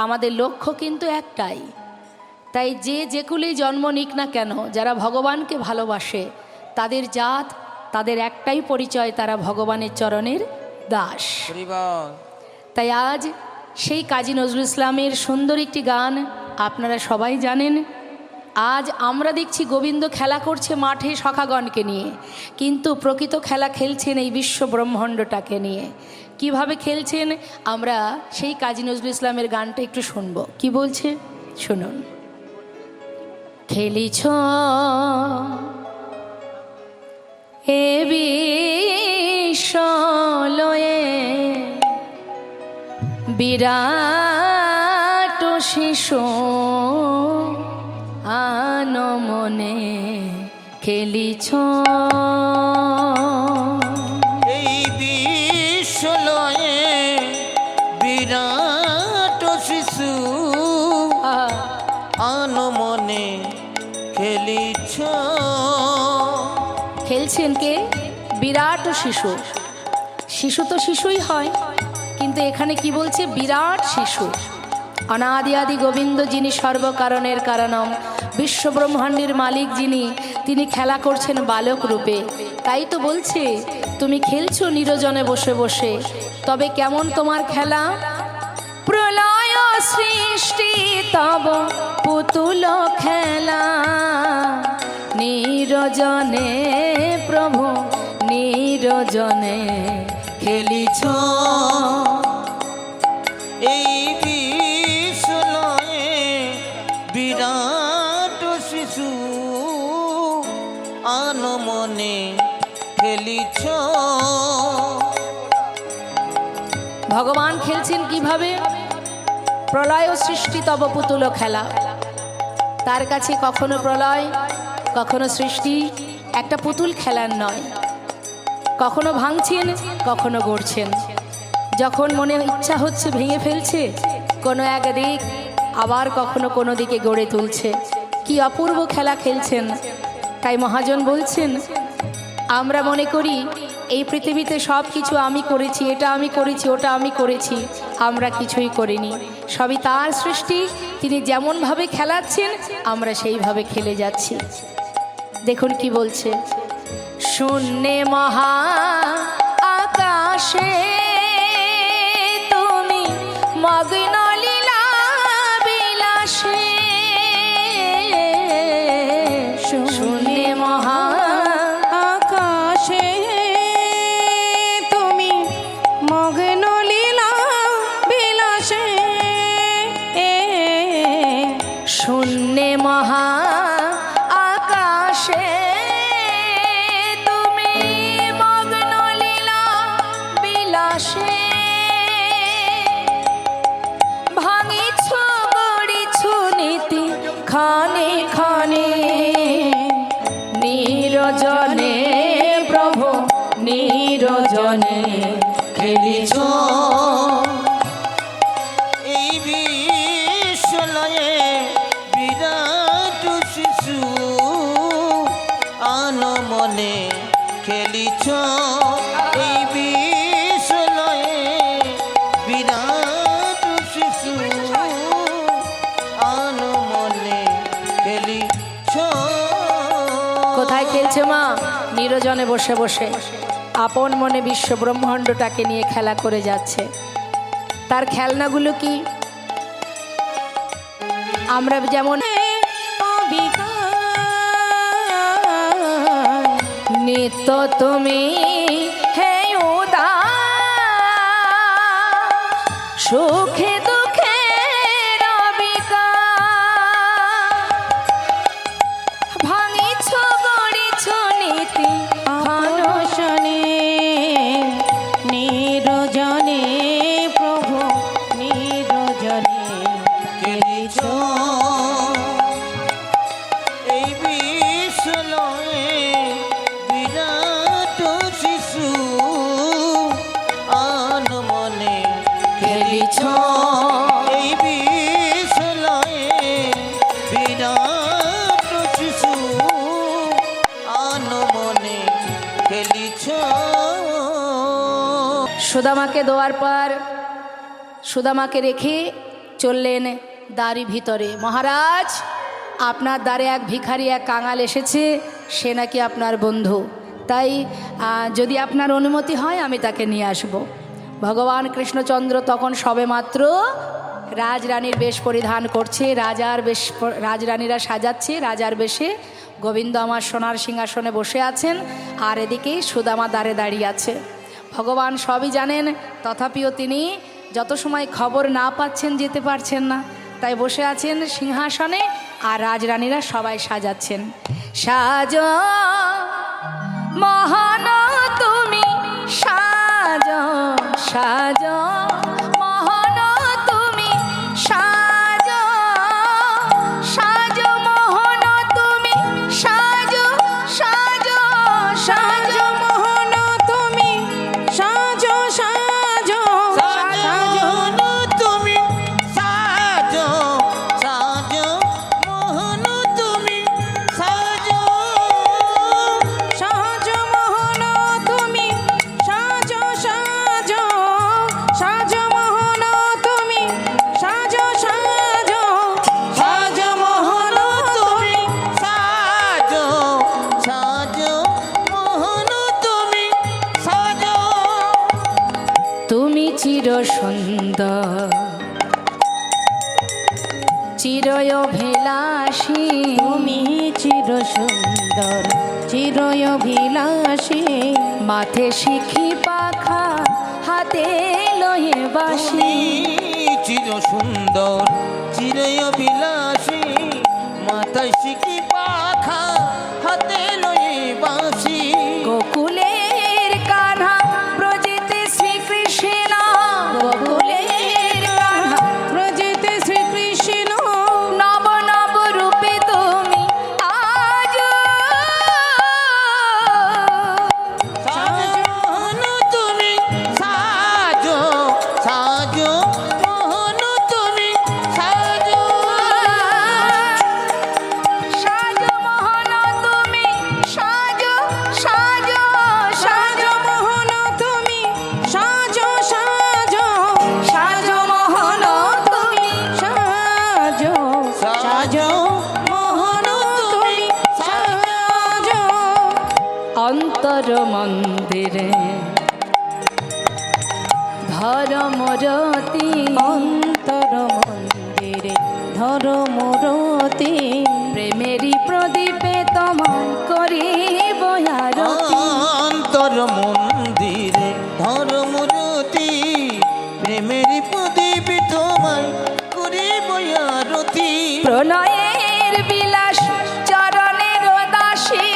আমাদের লক্ষ্য কিন্তু একটাই। তাই যে কুলেই জন্ম নিক না কেন, যারা ভগবানকে ভালোবাসে তাদের জাত, তাদের একটাই পরিচয়, তারা ভগবানের চরণের দাস। তাই আজ সেই কাজী নজরুল ইসলামের সুন্দর একটি গান আপনারা সবাই জানেন। আজ আমরা দেখছি গোবিন্দ খেলা করছে মাঠে সখাগণকে নিয়ে, কিন্তু প্রকৃত খেলা খেলছেন এই বিশ্ব ব্রহ্মাণ্ডটাকে নিয়ে। কিভাবে খেলছেন আমরা সেই কাজী নজরুল ইসলামের গানটা একটু শুনব। কি বলছে শুনুন। খেলিছ এ বিশ্বলয়ে বিরাট শিশু আনমনে খেলিছ এই বিশ্বলয়ে বিরাট শিশু আনমনে খেলিছ। খেলছেন কে? বিরাট শিশু। শিশু তো শিশুই হয়, কিন্তু এখানে কি বলছে? বিরাট শিশু। অনাদি আদি গোবিন্দ যিনি সর্বকারণের কারণম, বিশ্ব ব্রহ্মাণ্ডের মালিক যিনি, তিনি খেলা করছেন বালক রূপে। তাই তো বলছে তুমি খেলছো নিরজনে বসে বসে। তবে কেমন তোমার খেলা? প্রলয় সৃষ্টি তব পুতুল খেলা, নিরজনে প্রভু নিরজনে খেলিছ। এই বিশ্বলয়ে বিরাট শিশু আনমনে খেলিছ। ভগবান খেলছেন কিভাবে? প্রলয় সৃষ্টি তব পুতুল খেলা। তার কাছে কখনো প্রলয় কখনো সৃষ্টি একটা পুতুল খেলার নয়। কখনো ভাঙছেন কখনো গড়ছেন, যখন মনে ইচ্ছা হচ্ছে ভেঙে ফেলছে কোনো এক দিক, আবার কখনো কোনো দিকে গড়ে তুলছে। কি অপূর্ব খেলা খেলছেন। তাই মহাজন বলছেন আমরা মনে করি এই পৃথিবীতে সব কিছু আমি করেছি, এটা আমি করেছি, ওটা আমি করেছি। আমরা কিছুই করিনি, সবই তার সৃষ্টি। তিনি যেমনভাবে খেলাচ্ছেন আমরা সেইভাবে খেলে যাচ্ছি। দেখুন কি বলছে। শূন্যে মহা আকাশে তুমি মগ্ন লীলা বিলাসে, শূন্যে মহা আকাশে তুমি মগ্ন লীলা বিলাসে, শূন্যে মহা আকাশে তুমি মগ্ন লীলা বিলাসে, ভাঙিছ গড়িছ নীতি খানে খানে, নিরজনে প্রভু নিরজনে খেলিছ। এই বিশ্বলয়ে বিরাট শিশু আনমনে খেলিছ। এই বিশ্বলয়ে বিরাট শিশু আনমনে খেলিছ। কোথায় খেলছে মা? নিরজনে বসে বসে আপন মনে বিশ্ব ব্রহ্মাণ্ডটাকে নিয়ে খেলা করে যাচ্ছে। তার খেলনাগুলো কি? আমরা যেমন নিত্য তুমি হে উদাস, সুখে দুঃখে রবিকা, ভাঙিছ গড়িছ নীতি অনশনে নিরজনে প্রভু নিরজনে খেলিছ। এই বিশ্বলয়ে বিরাট শিশু আনমনে খেলিছ। সুদামাকে দেওয়ার পর সুদামাকে রেখে চললেন দ্বারি ভিতরে। মহারাজ, আপনার দ্বারে এক ভিখারি, এক কাঙাল এসেছে, সে নাকি আপনার বন্ধু, তাই যদি আপনার অনুমতি হয় আমি তাকে নিয়ে আসব। ভগবান কৃষ্ণচন্দ্র তখন সবেমাত্র রাজরানীর বেশ পরিধান করছে, রাজরানীরা সাজাচ্ছে রাজার বেশে। গোবিন্দ আমার সোনার সিংহাসনে বসে আছেন, আর এদিকেই সুদামা দ্বারে দাঁড়িয়ে আছে। ভগবান সবই জানেন, তথাপিও তিনি যত সময় খবর না পাচ্ছেন, যেতে পারছেন না, তাই বসে আছেন সিংহাসনে, আর রাজরানীরা সবাই সাজাচ্ছেন। সাজ মহান তুমি, সাজ সাজ মহান তুমি, সাজ সাজ মোহন তুমি, সাজ সাজ সাজ মোহন তুমি, সাজো সাজো সাজো তুমি সাজো সাজো মোহন তুমি সাজো সাজো মোহন তুমি, সাজো সাজো সাজো মোহন তুমি, সাজো সাজো সাজো মোহন তুমি, সাজো সাজো মোহন তুমি সাজো। তুমি চির সুন্দর চিরভিলাষী, তুমি চির সুন্দর চিরভিলাষী, মাথে শিখি পাখা, হাতে লয়ে বাসি। চির সুন্দর চিরবিলাসী, মাথায় শিখি পাখা, হাতে লয়ে বাঁশি। গোকুলের কান্হা ব্রজেতে শ্রীকৃষ্ণ, গোকুলের কান্হা ব্রজেতে শ্রীকৃষ্ণ, নব নব রূপে তুমি আজ। সাজো মোহন তুমি সাজো সাজো মোহন তুমি সাজো সাজ মোহন তুমি, সাজ সাজ সাজ সাজো মোহন তুমি, সাজো সাজো সাজ মোহন তুমি, সাজো সাজো মোহন তুমি, সাজো অন্তর মন্দিরে ধর্মরতি, অন্তর মন্দিরে ধর মোরতি, প্রেমেরই প্রদীপে তোমায় করিব আরতি। অন্তর মন্দিরে ধর্মরতি, প্রেমের প্রদীপ তোমায় করিব আরতি। প্রণয়ের বিলাস চরণের দাসী,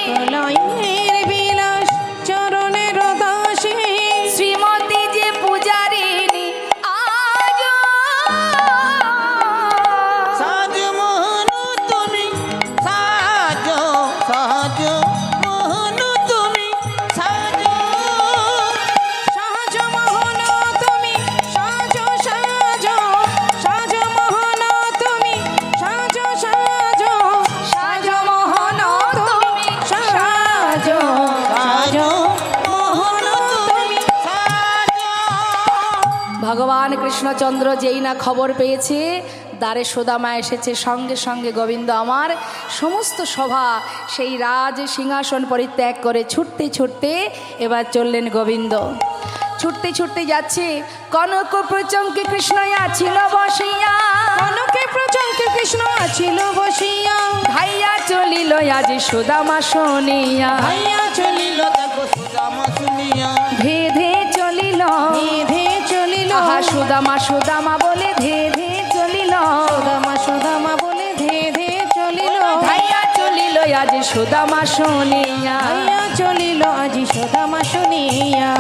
প্রলয়ের বিলাস চরণের দাসী, শ্রীমতী যে পূজারিণী আজ। সাজো মোহন তুমি সাজো সাজো মোহন তুমি সাজো সাজো মোহন তুমি, সাজো সাজো সাজো মোহন তুমি, সাজো সাজো সাজো মোহন তুমি, সাজো সাজো মোহন তুমি, সাজো। ভগবান কৃষ্ণচন্দ্র যেই না খবর পেয়েছে দ্বারে সুদামা এসেছে, সঙ্গে সঙ্গে গোবিন্দ আমার সমস্ত সভা সেই রাজ সিংহাসন পরিত্যাগ করে ছুটতে ছুটতে এবার চললেন গোবিন্দ। ছুটতে ছুটতে যাচ্ছে, কনক প্রচঙ্কে কৃষ্ণ আছিল বসিয়া, কনকে প্রচঙ্কে কৃষ্ণ আছিল বসিয়া, ভাইয়া চলিল আজ সুদামা শুনিয়া, ভাইয়া চলিল দেখো সুদামা শুনিয়া, ধে ধে চলিল, ধে চলিল, আহা সুদামা সুদামা বলে ধে ধে চলিল, সুদামা সুদামা বলে ধে ধে চলিল, ভাইয়া চলিল আজ সুদামা শুনিয়া। ভাইয়া চলিল আজি সুদামা শুনিয়া।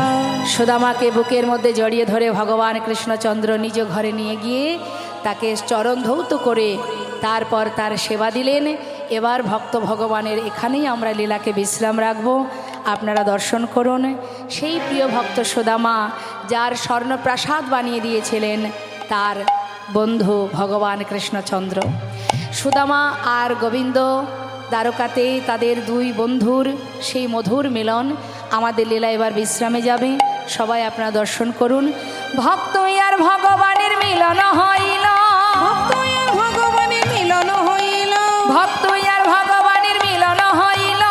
সুদামাকে বুকের মধ্যে জড়িয়ে ধরে ভগবান কৃষ্ণচন্দ্র নিজ ঘরে নিয়ে গিয়ে তাকে চরণ ধৌত করে তারপর তার সেবা দিলেন। এবার ভক্ত ভগবানের এখানেই আমরা লীলাকে বিশ্রাম রাখব, আপনারা দর্শন করুন। সেই প্রিয় ভক্ত সুদামা যার স্বর্ণপ্রাসাদ বানিয়ে দিয়েছিলেন তার বন্ধু ভগবান কৃষ্ণচন্দ্র। সুদামা আর গোবিন্দ দ্বারকাতে তাদের দুই বন্ধুর সেই মধুর মিলন। আমাদের লীলা এবার বিশ্রামে যাবে। সবাই আপনারা দর্শন করুন। ভক্ত আর ভগবানের মিলন হইল, ভক্ত আর ভগবানের মিলন হইল, ভক্ত আর ভগবানের মিলন হইল,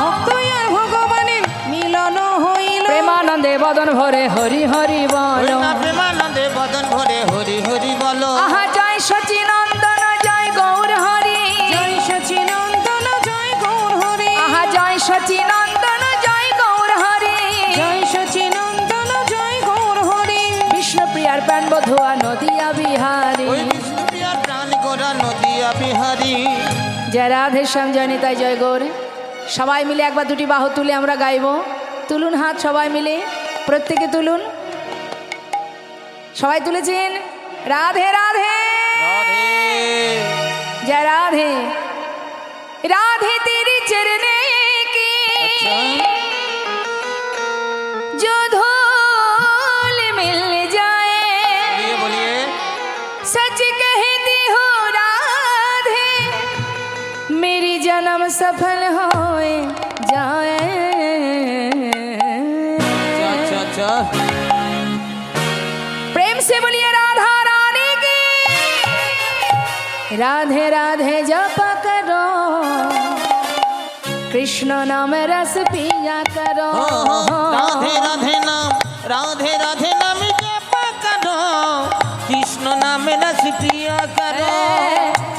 ভক্ত আর ভগবানের মিলন হইল। প্রেমানন্দে বদন ভরে হরি হরি বল। প্রেমানন্দে বদন ভরে হরি হরি বলো। আহা জয় সচিনন্দন জয় গৌর হরি, জয় সচিনন্দন জয় গৌর হরি, আহা জয় সচিনন্দন জয় গৌর হরি। জয় সচিনন্দন জয় গৌর হরি। বিষ্ণুপ্রিয়ার প্রাণ বধুয়া নদিয়া বিহারী, ওই বিষ্ণুপ্রিয়ার প্রাণ গোরা নদিয়া বিহারী। জয় রাধে শ্যাম জয় নিতাই জয় গৌর। সবাই মিলে একবার দুটি বাহু তুলে আমরা গাইব। তুলুন হাত সবাই মিলে, প্রত্যেকে তুলুন। সবাই তুলেছেন? রাধে রাধে রাধে जय राधे राधे तेरे चरने की अच्छा जो धूल मिल जाए, बोलिए बोलिए। सच कहती हूँ राधे मेरी जन्म सफल होए जाए। अच्छा अच्छा प्रेम से बोलिए राधा रानी की। राधे राधे जप करो, कृष्ण नाम रस पिया करो। राधे राधे नाम राधे राधे नाम जप करो, कृष्ण नाम रस पिया करो।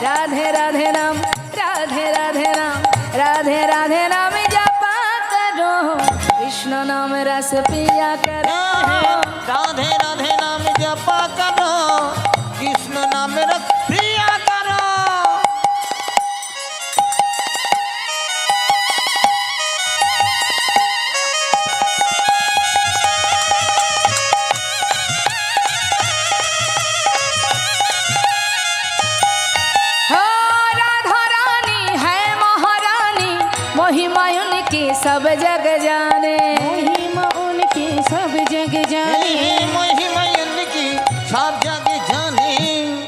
राधे राधे नाम राधे राधे नाम राधे राधे नाम जप करो, कृष्ण नाम रस पिया करो। राधे राधे नाम जप करो, कृष्ण नाम रस पिया करो। हो राधा रानी है महारानी, महिमा उनकी सब जग जाने। महिमा उनकी सब जग जाने, महिमा उनकी सब जग जाने।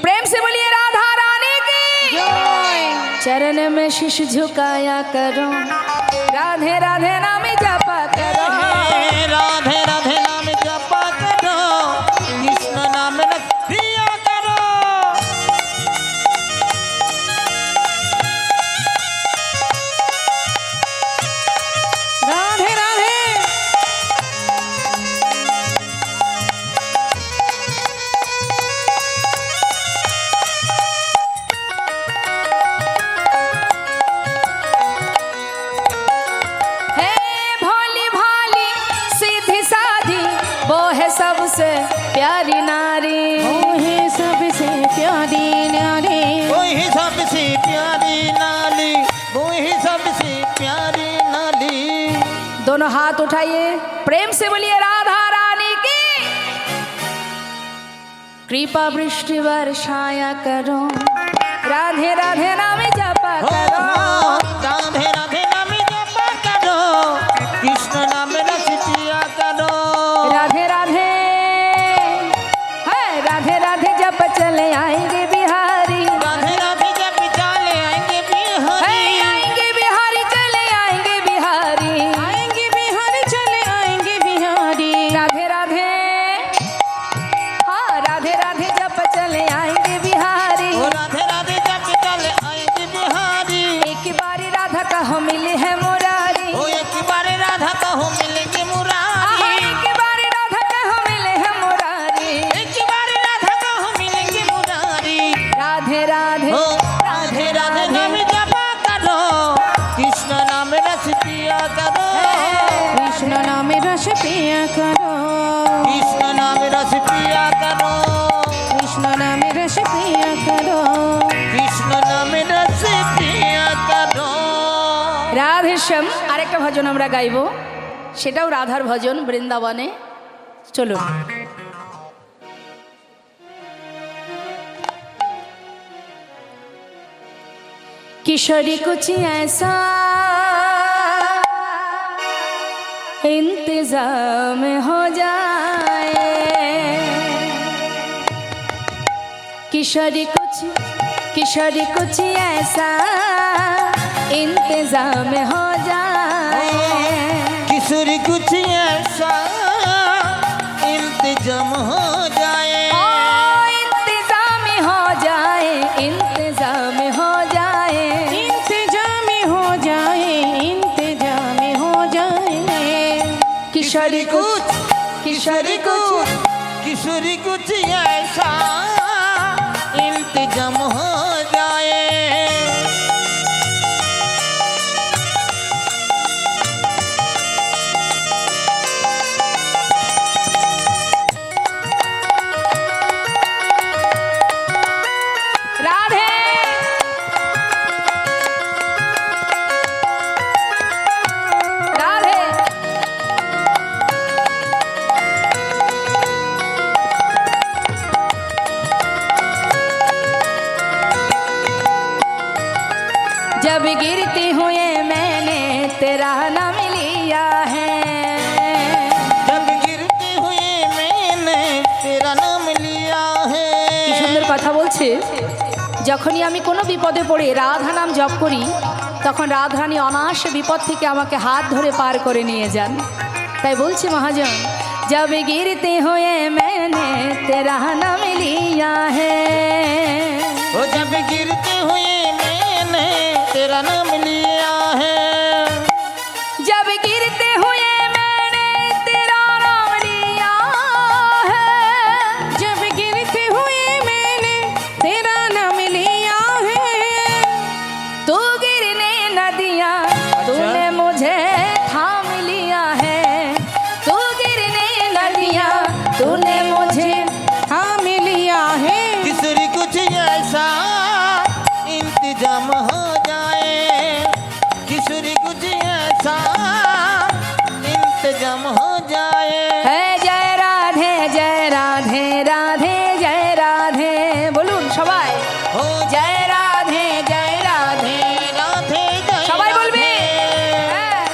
प्रेम से बोलिए राधा रानी की। जय। चरण में शीश झुकाया करो, राधे राधे नाम जपा करो। राधे राधे नाम जप करो, कृष्ण नाम रस पिया करो। राधे राधे। हे भोली भाली सीधी साधी वो है सबसे प्यारी नारी। ओहे सबसे प्यारी नारी, वही सबसे प्यारी नाली, वही सबसे प्यारी नाली। दोनों हाथ उठाइए, प्रेम से बोलिए राधा रानी की। कृपा वृष्टि वर्षाया करो, राधे राधे नाम जपा करो। राधे राधे नाम जप करो, कृष्ण नाम रस पिया करो। राधे राधे है राधे राधे जप चले आएंगे बिहारी। राधे राधे जप चले आएंगे है बिहारी। आएंगे बिहारी चले आएंगे बिहारी। आएंगे बिहारी चले आएंगे बिहारी। राधे राधे हाँ राधे राधे जप चले आएंगे बिहारी। ओ राधे राधे जप चले आएंगे बिहारी। एक बारी राधा कहो मिले है मुरारी। ओ एक बार राधा कहो मिलेंगे आहा, मुरारी। एक बारी राधा कहो मिले है मुरारी। एक बार राधा कहो मिलेंगे मुरारी। राधे राधे ओ राधे राधे नाम जप करो, कृष्ण नाम रस पिया करो। कृष्ण नाम रस पिया करो, कृष्ण नाम रस पिया करो। कृष्ण नाम रस पिया करो। कृष्ण नाम रस पिया करो। রাধে শ্যাম আরেকটা ভজন আমরা গাইবো, সেটাও রাধার ভজন বৃন্দাবনে। চলুন। किशोरी कुछ ऐसा इंतजाम हो जाए, किशोरी कुछ ऐसा इंतजाम हो जाए। किशोरी कुछ ऐसा इंतजाम हो जाए, इंतजाम हो जाए, इंतजाम हो जाए, इंतजाम हो जाए, इंतजाम हो जाए। किशोरी कुछ, किशोरी कुछ, किशोरी कुछ ऐसा इंतजाम हो जाए। राधे राधे। जब गिरते हुए मैंने तेरा नाम लिया है, जब गिरते हुए मैंने तेरा नाम लिया है। কি সুন্দর কথা বলছে। যখনই আমি কোনো বিপদে পড়ে রাধা নাম জপ করি, তখন রাধারানী অনায়াসে বিপদ থেকে আমাকে হাত ধরে পার করে নিয়ে যান। তাই বলছি মহাজন, जब गिरते हुए मैंने तेरा नाम लिया है, ओ जब गिरते हुए मैंने तेरा नाम लिया है, जब गिरते हुए मैंने तेरा नाम लिया है, जब गिरते हुए मैंने तेरा नाम लिया है। तू गिरने न दिया, तूने मुझे थाम लिया है, तू गिरने न दिया, तूने मुझे थाम लिया है। किशोरी कुछ ऐसा इंतजाम हो जाए, किशोरी कुछ ऐसा इंतजाम हो जाए। है जय राधे, जय राधे, राधे जय राधे, বলুন সবাই, हो जय राधे, जय राधे, राधे जय সবাই বলবে, राधे। হ্যাঁ,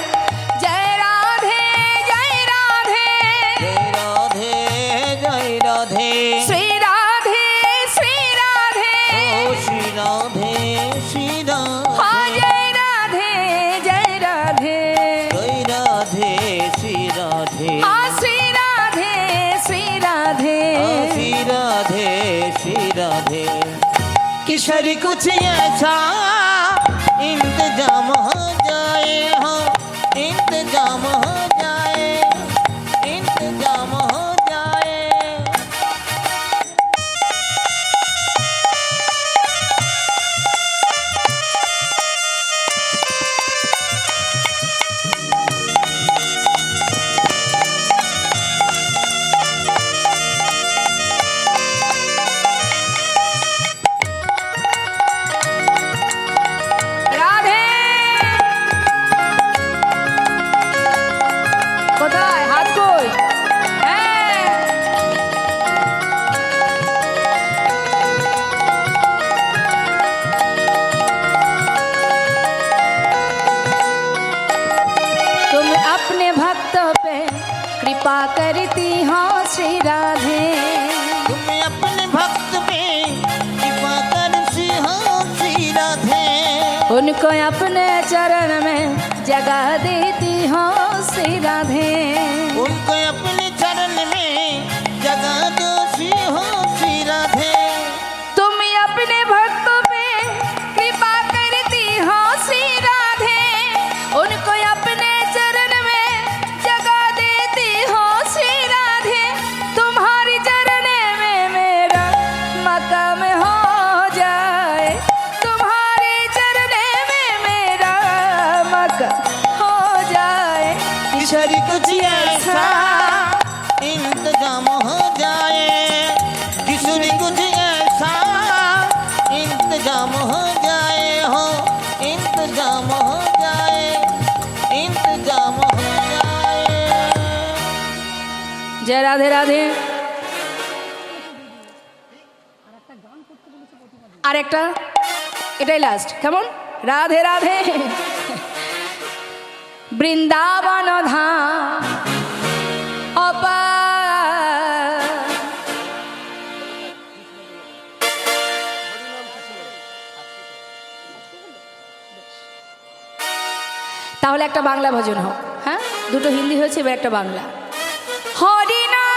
जय राधे, जय राधे, जय राधे जय राधे, श्री राधे, श्री राधे, ओ श्री राधे श्री राधे, हाँ जय राधे, जय राधे, जय राधे श्री राधे, हाँ श्री राधे, श्री राधे, श्री राधे श्री राधे। किशोरी कुछ ऐसा इंतजाम हो जाए, हो इंतजाम हो जाए, इंतजाम हो जाए। রাধে। কোথায় হাত কই? হ্যাঁ। तुम अपने भक्तों पे कृपा करती हो श्री राधे, तुम अपने भक्त पे कृपा करती हो श्री राधे, उनको अपने चरण में जगह देती हो श्री राधे, उनको अपने चरण में जगह दो श्री हो श्री राधे। तुम अपने भक्तों पे कृपा करती हो श्री राधे, उनको अपने चरण में जगह देती हो श्री राधे, तुम्हारी चरण में मेरा मकाम हो जाए, तुम्हारे चरण में मेरा मकाम हो जाए। किशोरी कुछ ऐसा इंतजाम हो जाए, किशोरी कुछ ऐसा इंतजाम हो जाए, हो इंतजाम हो जाए, इंतजाम हो जाए। जय राधे राधे। আর একটা, এটাই লাস্ট, কেমন? রাধে রাধে। বৃন্দাবন ধাম অপার, তাহলে একটা বাংলা ভজন হোক। হ্যাঁ, দুটো হিন্দি হয়েছে, এবার একটা বাংলা। হরিনাম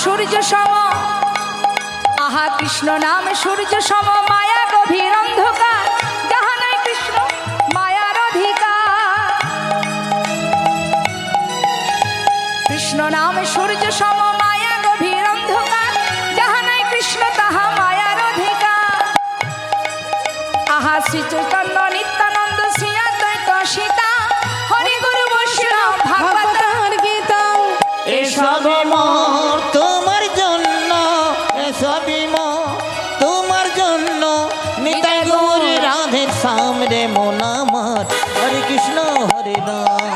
সূর্য সম, আহা কৃষ্ণ নাম সূর্য সম, মায়া গভীর অন্ধকার, যাহা নাই কৃষ্ণ মায়ার অধিকার। কৃষ্ণ নাম সূর্য সম, মায়া গভীর অন্ধকার, যাহা নাই কৃষ্ণ তাহা মায়ার অধিকার। আহা শ্রী চৈতন্য নিত্যানন্দ শ্রী অদ্বৈত সীতা, হরি গুরু বৈষ্ণব ভাগবত ভাগবতার গীতা এসবই মোর তোমার জন্য, এসবই মোর তোমার জন্য, নিতাই গৌর রাধের সামনে মন আমার। হরে কৃষ্ণ হরে রাম,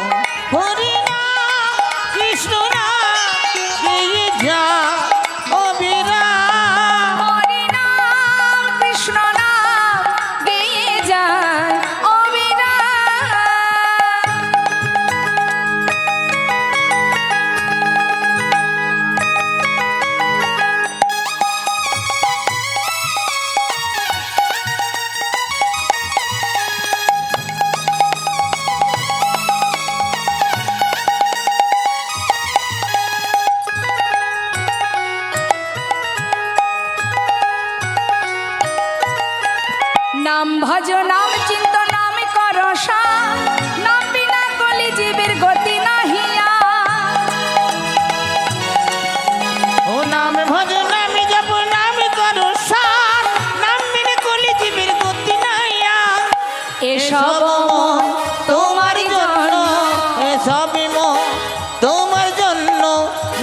হরে রাম কৃষ্ণ রাম, গেয়ে যা অবিরাম। হরি নাম কৃষ্ণ নাম গেয়ে যায় অবিরাম। নাম ভজ নাম চিন্ত নাম কর সার, নাম বিনা কলি জীবের গতি নাহিয়া। ও নাম ভজ নাম জপ নাম করো সার, নাম বিনে কলি জীবের গতি নাইয়া। এসব তোমার জন্য, এসবই মোর তোমার জন্য,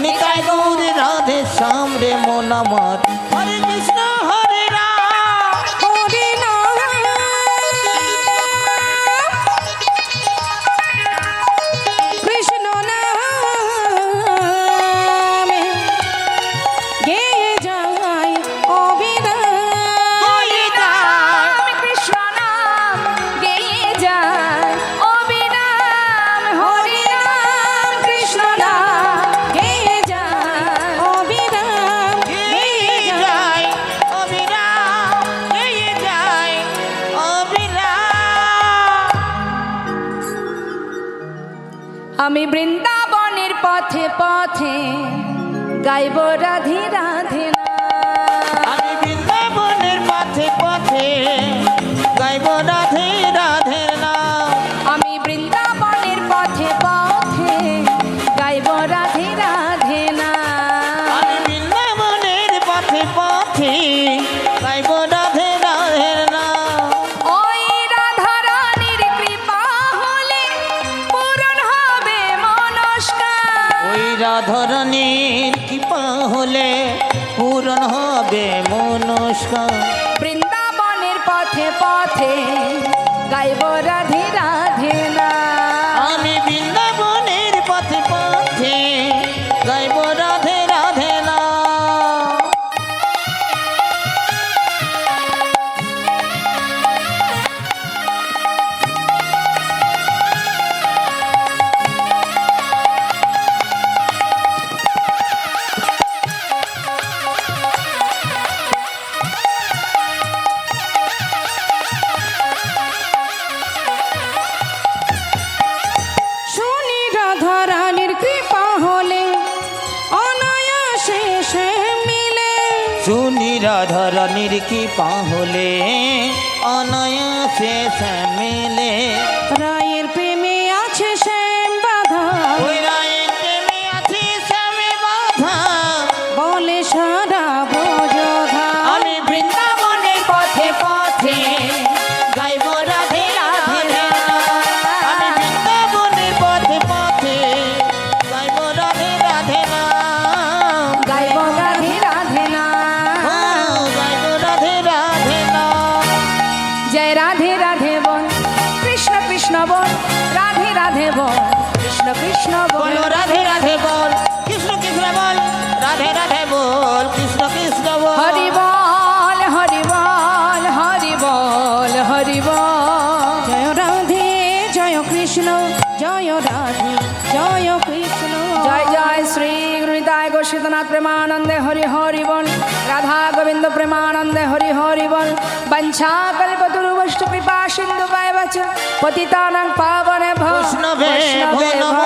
নিতাই গৌর রাধে সামনে মন আমার। হরে কৃষ্ণ হরে রাম, হরি নাম কৃষ্ণ নামে গেয়ে যায় অবিরাম। হরে রাম নাম কৃষ্ণ নাম গেয়ে যায় অবিরাম। হরি নাম কৃষ্ণ নাম গেয়ে যায় অবিরাম গেয়ে যায় অবিরাম, গেয়ে যায় অবিরাম। আমি বৃন্দাবনের পথে পথে গাইব রাধে রাধে নাম। আমি বৃন্দাবনের পথে পথে গাইব রাধে রাধে নাম। আমি বৃন্দাবনের পথে পথে গাইব রাধে রাধে নাম। আমি বৃন্দাবনের পথে পথে গাইব রাধে রাধে নাম। ওই রাধা রানীর কৃপা হলে পূরণ হবে মনস্কার। ওই রাধারানীর কৃপা হলে পূরণ হবে মনস্কার। বৃন্দাবনের পথে পথে গাইব রাধে রাধে নাম। আমি বৃন্দাবনের পথে পথে গাইব রাধে রাধে নাম। শুনি রাধা রানীর কৃপা হলে অনায়াসে সে মিলে। শুনি রাধারানীর কৃপা হলে অনায়াসে সে মেলে। রায়ের প্রেমে আছে শ্যাম বাধা, ওই রায়ের প্রেমে আছে শ্যামে বাধা। বলে সারা ব্রজধা। আমি বৃন্দাবনের পথে পথে গাইব রাধে রাধে নাম। আমি বৃন্দাবনের পথে পথে গাইব রাধে রাধে নাম। গাইব রাধে রাধে নাম। ও, গাইব রাধে রাধে নাম। জয় রাধে রাধে বল, কৃষ্ণ কৃষ্ণ বল, রাধে রাধে বল, কৃষ্ণ কৃষ্ণ বল। বলো রাধে রাধে বল, কৃষ্ণ কৃষ্ণ বল, রাধে রাধে বল, কৃষ্ণ কৃষ্ণ বল। হরি বল হরি বল হরি বল হরি বল। জয় রাধে জয় কৃষ্ণ, জয় রাধে জয় কৃষ্ণ। জয় জয় শ্রী গুরুনিতায় গোস্বীতনাথ প্রেমানন্দে হরি হরি বল। রাধা গোবিন্দ প্রেমানন্দে হরি হরি বল। বঞ্ছা কল্পতরু বৈষ্ণব কৃপা সিন্ধু পায় বচ পতিতানাং পাবনে ভো বৈষ্ণবে বৈষ্ণবে ভো ভো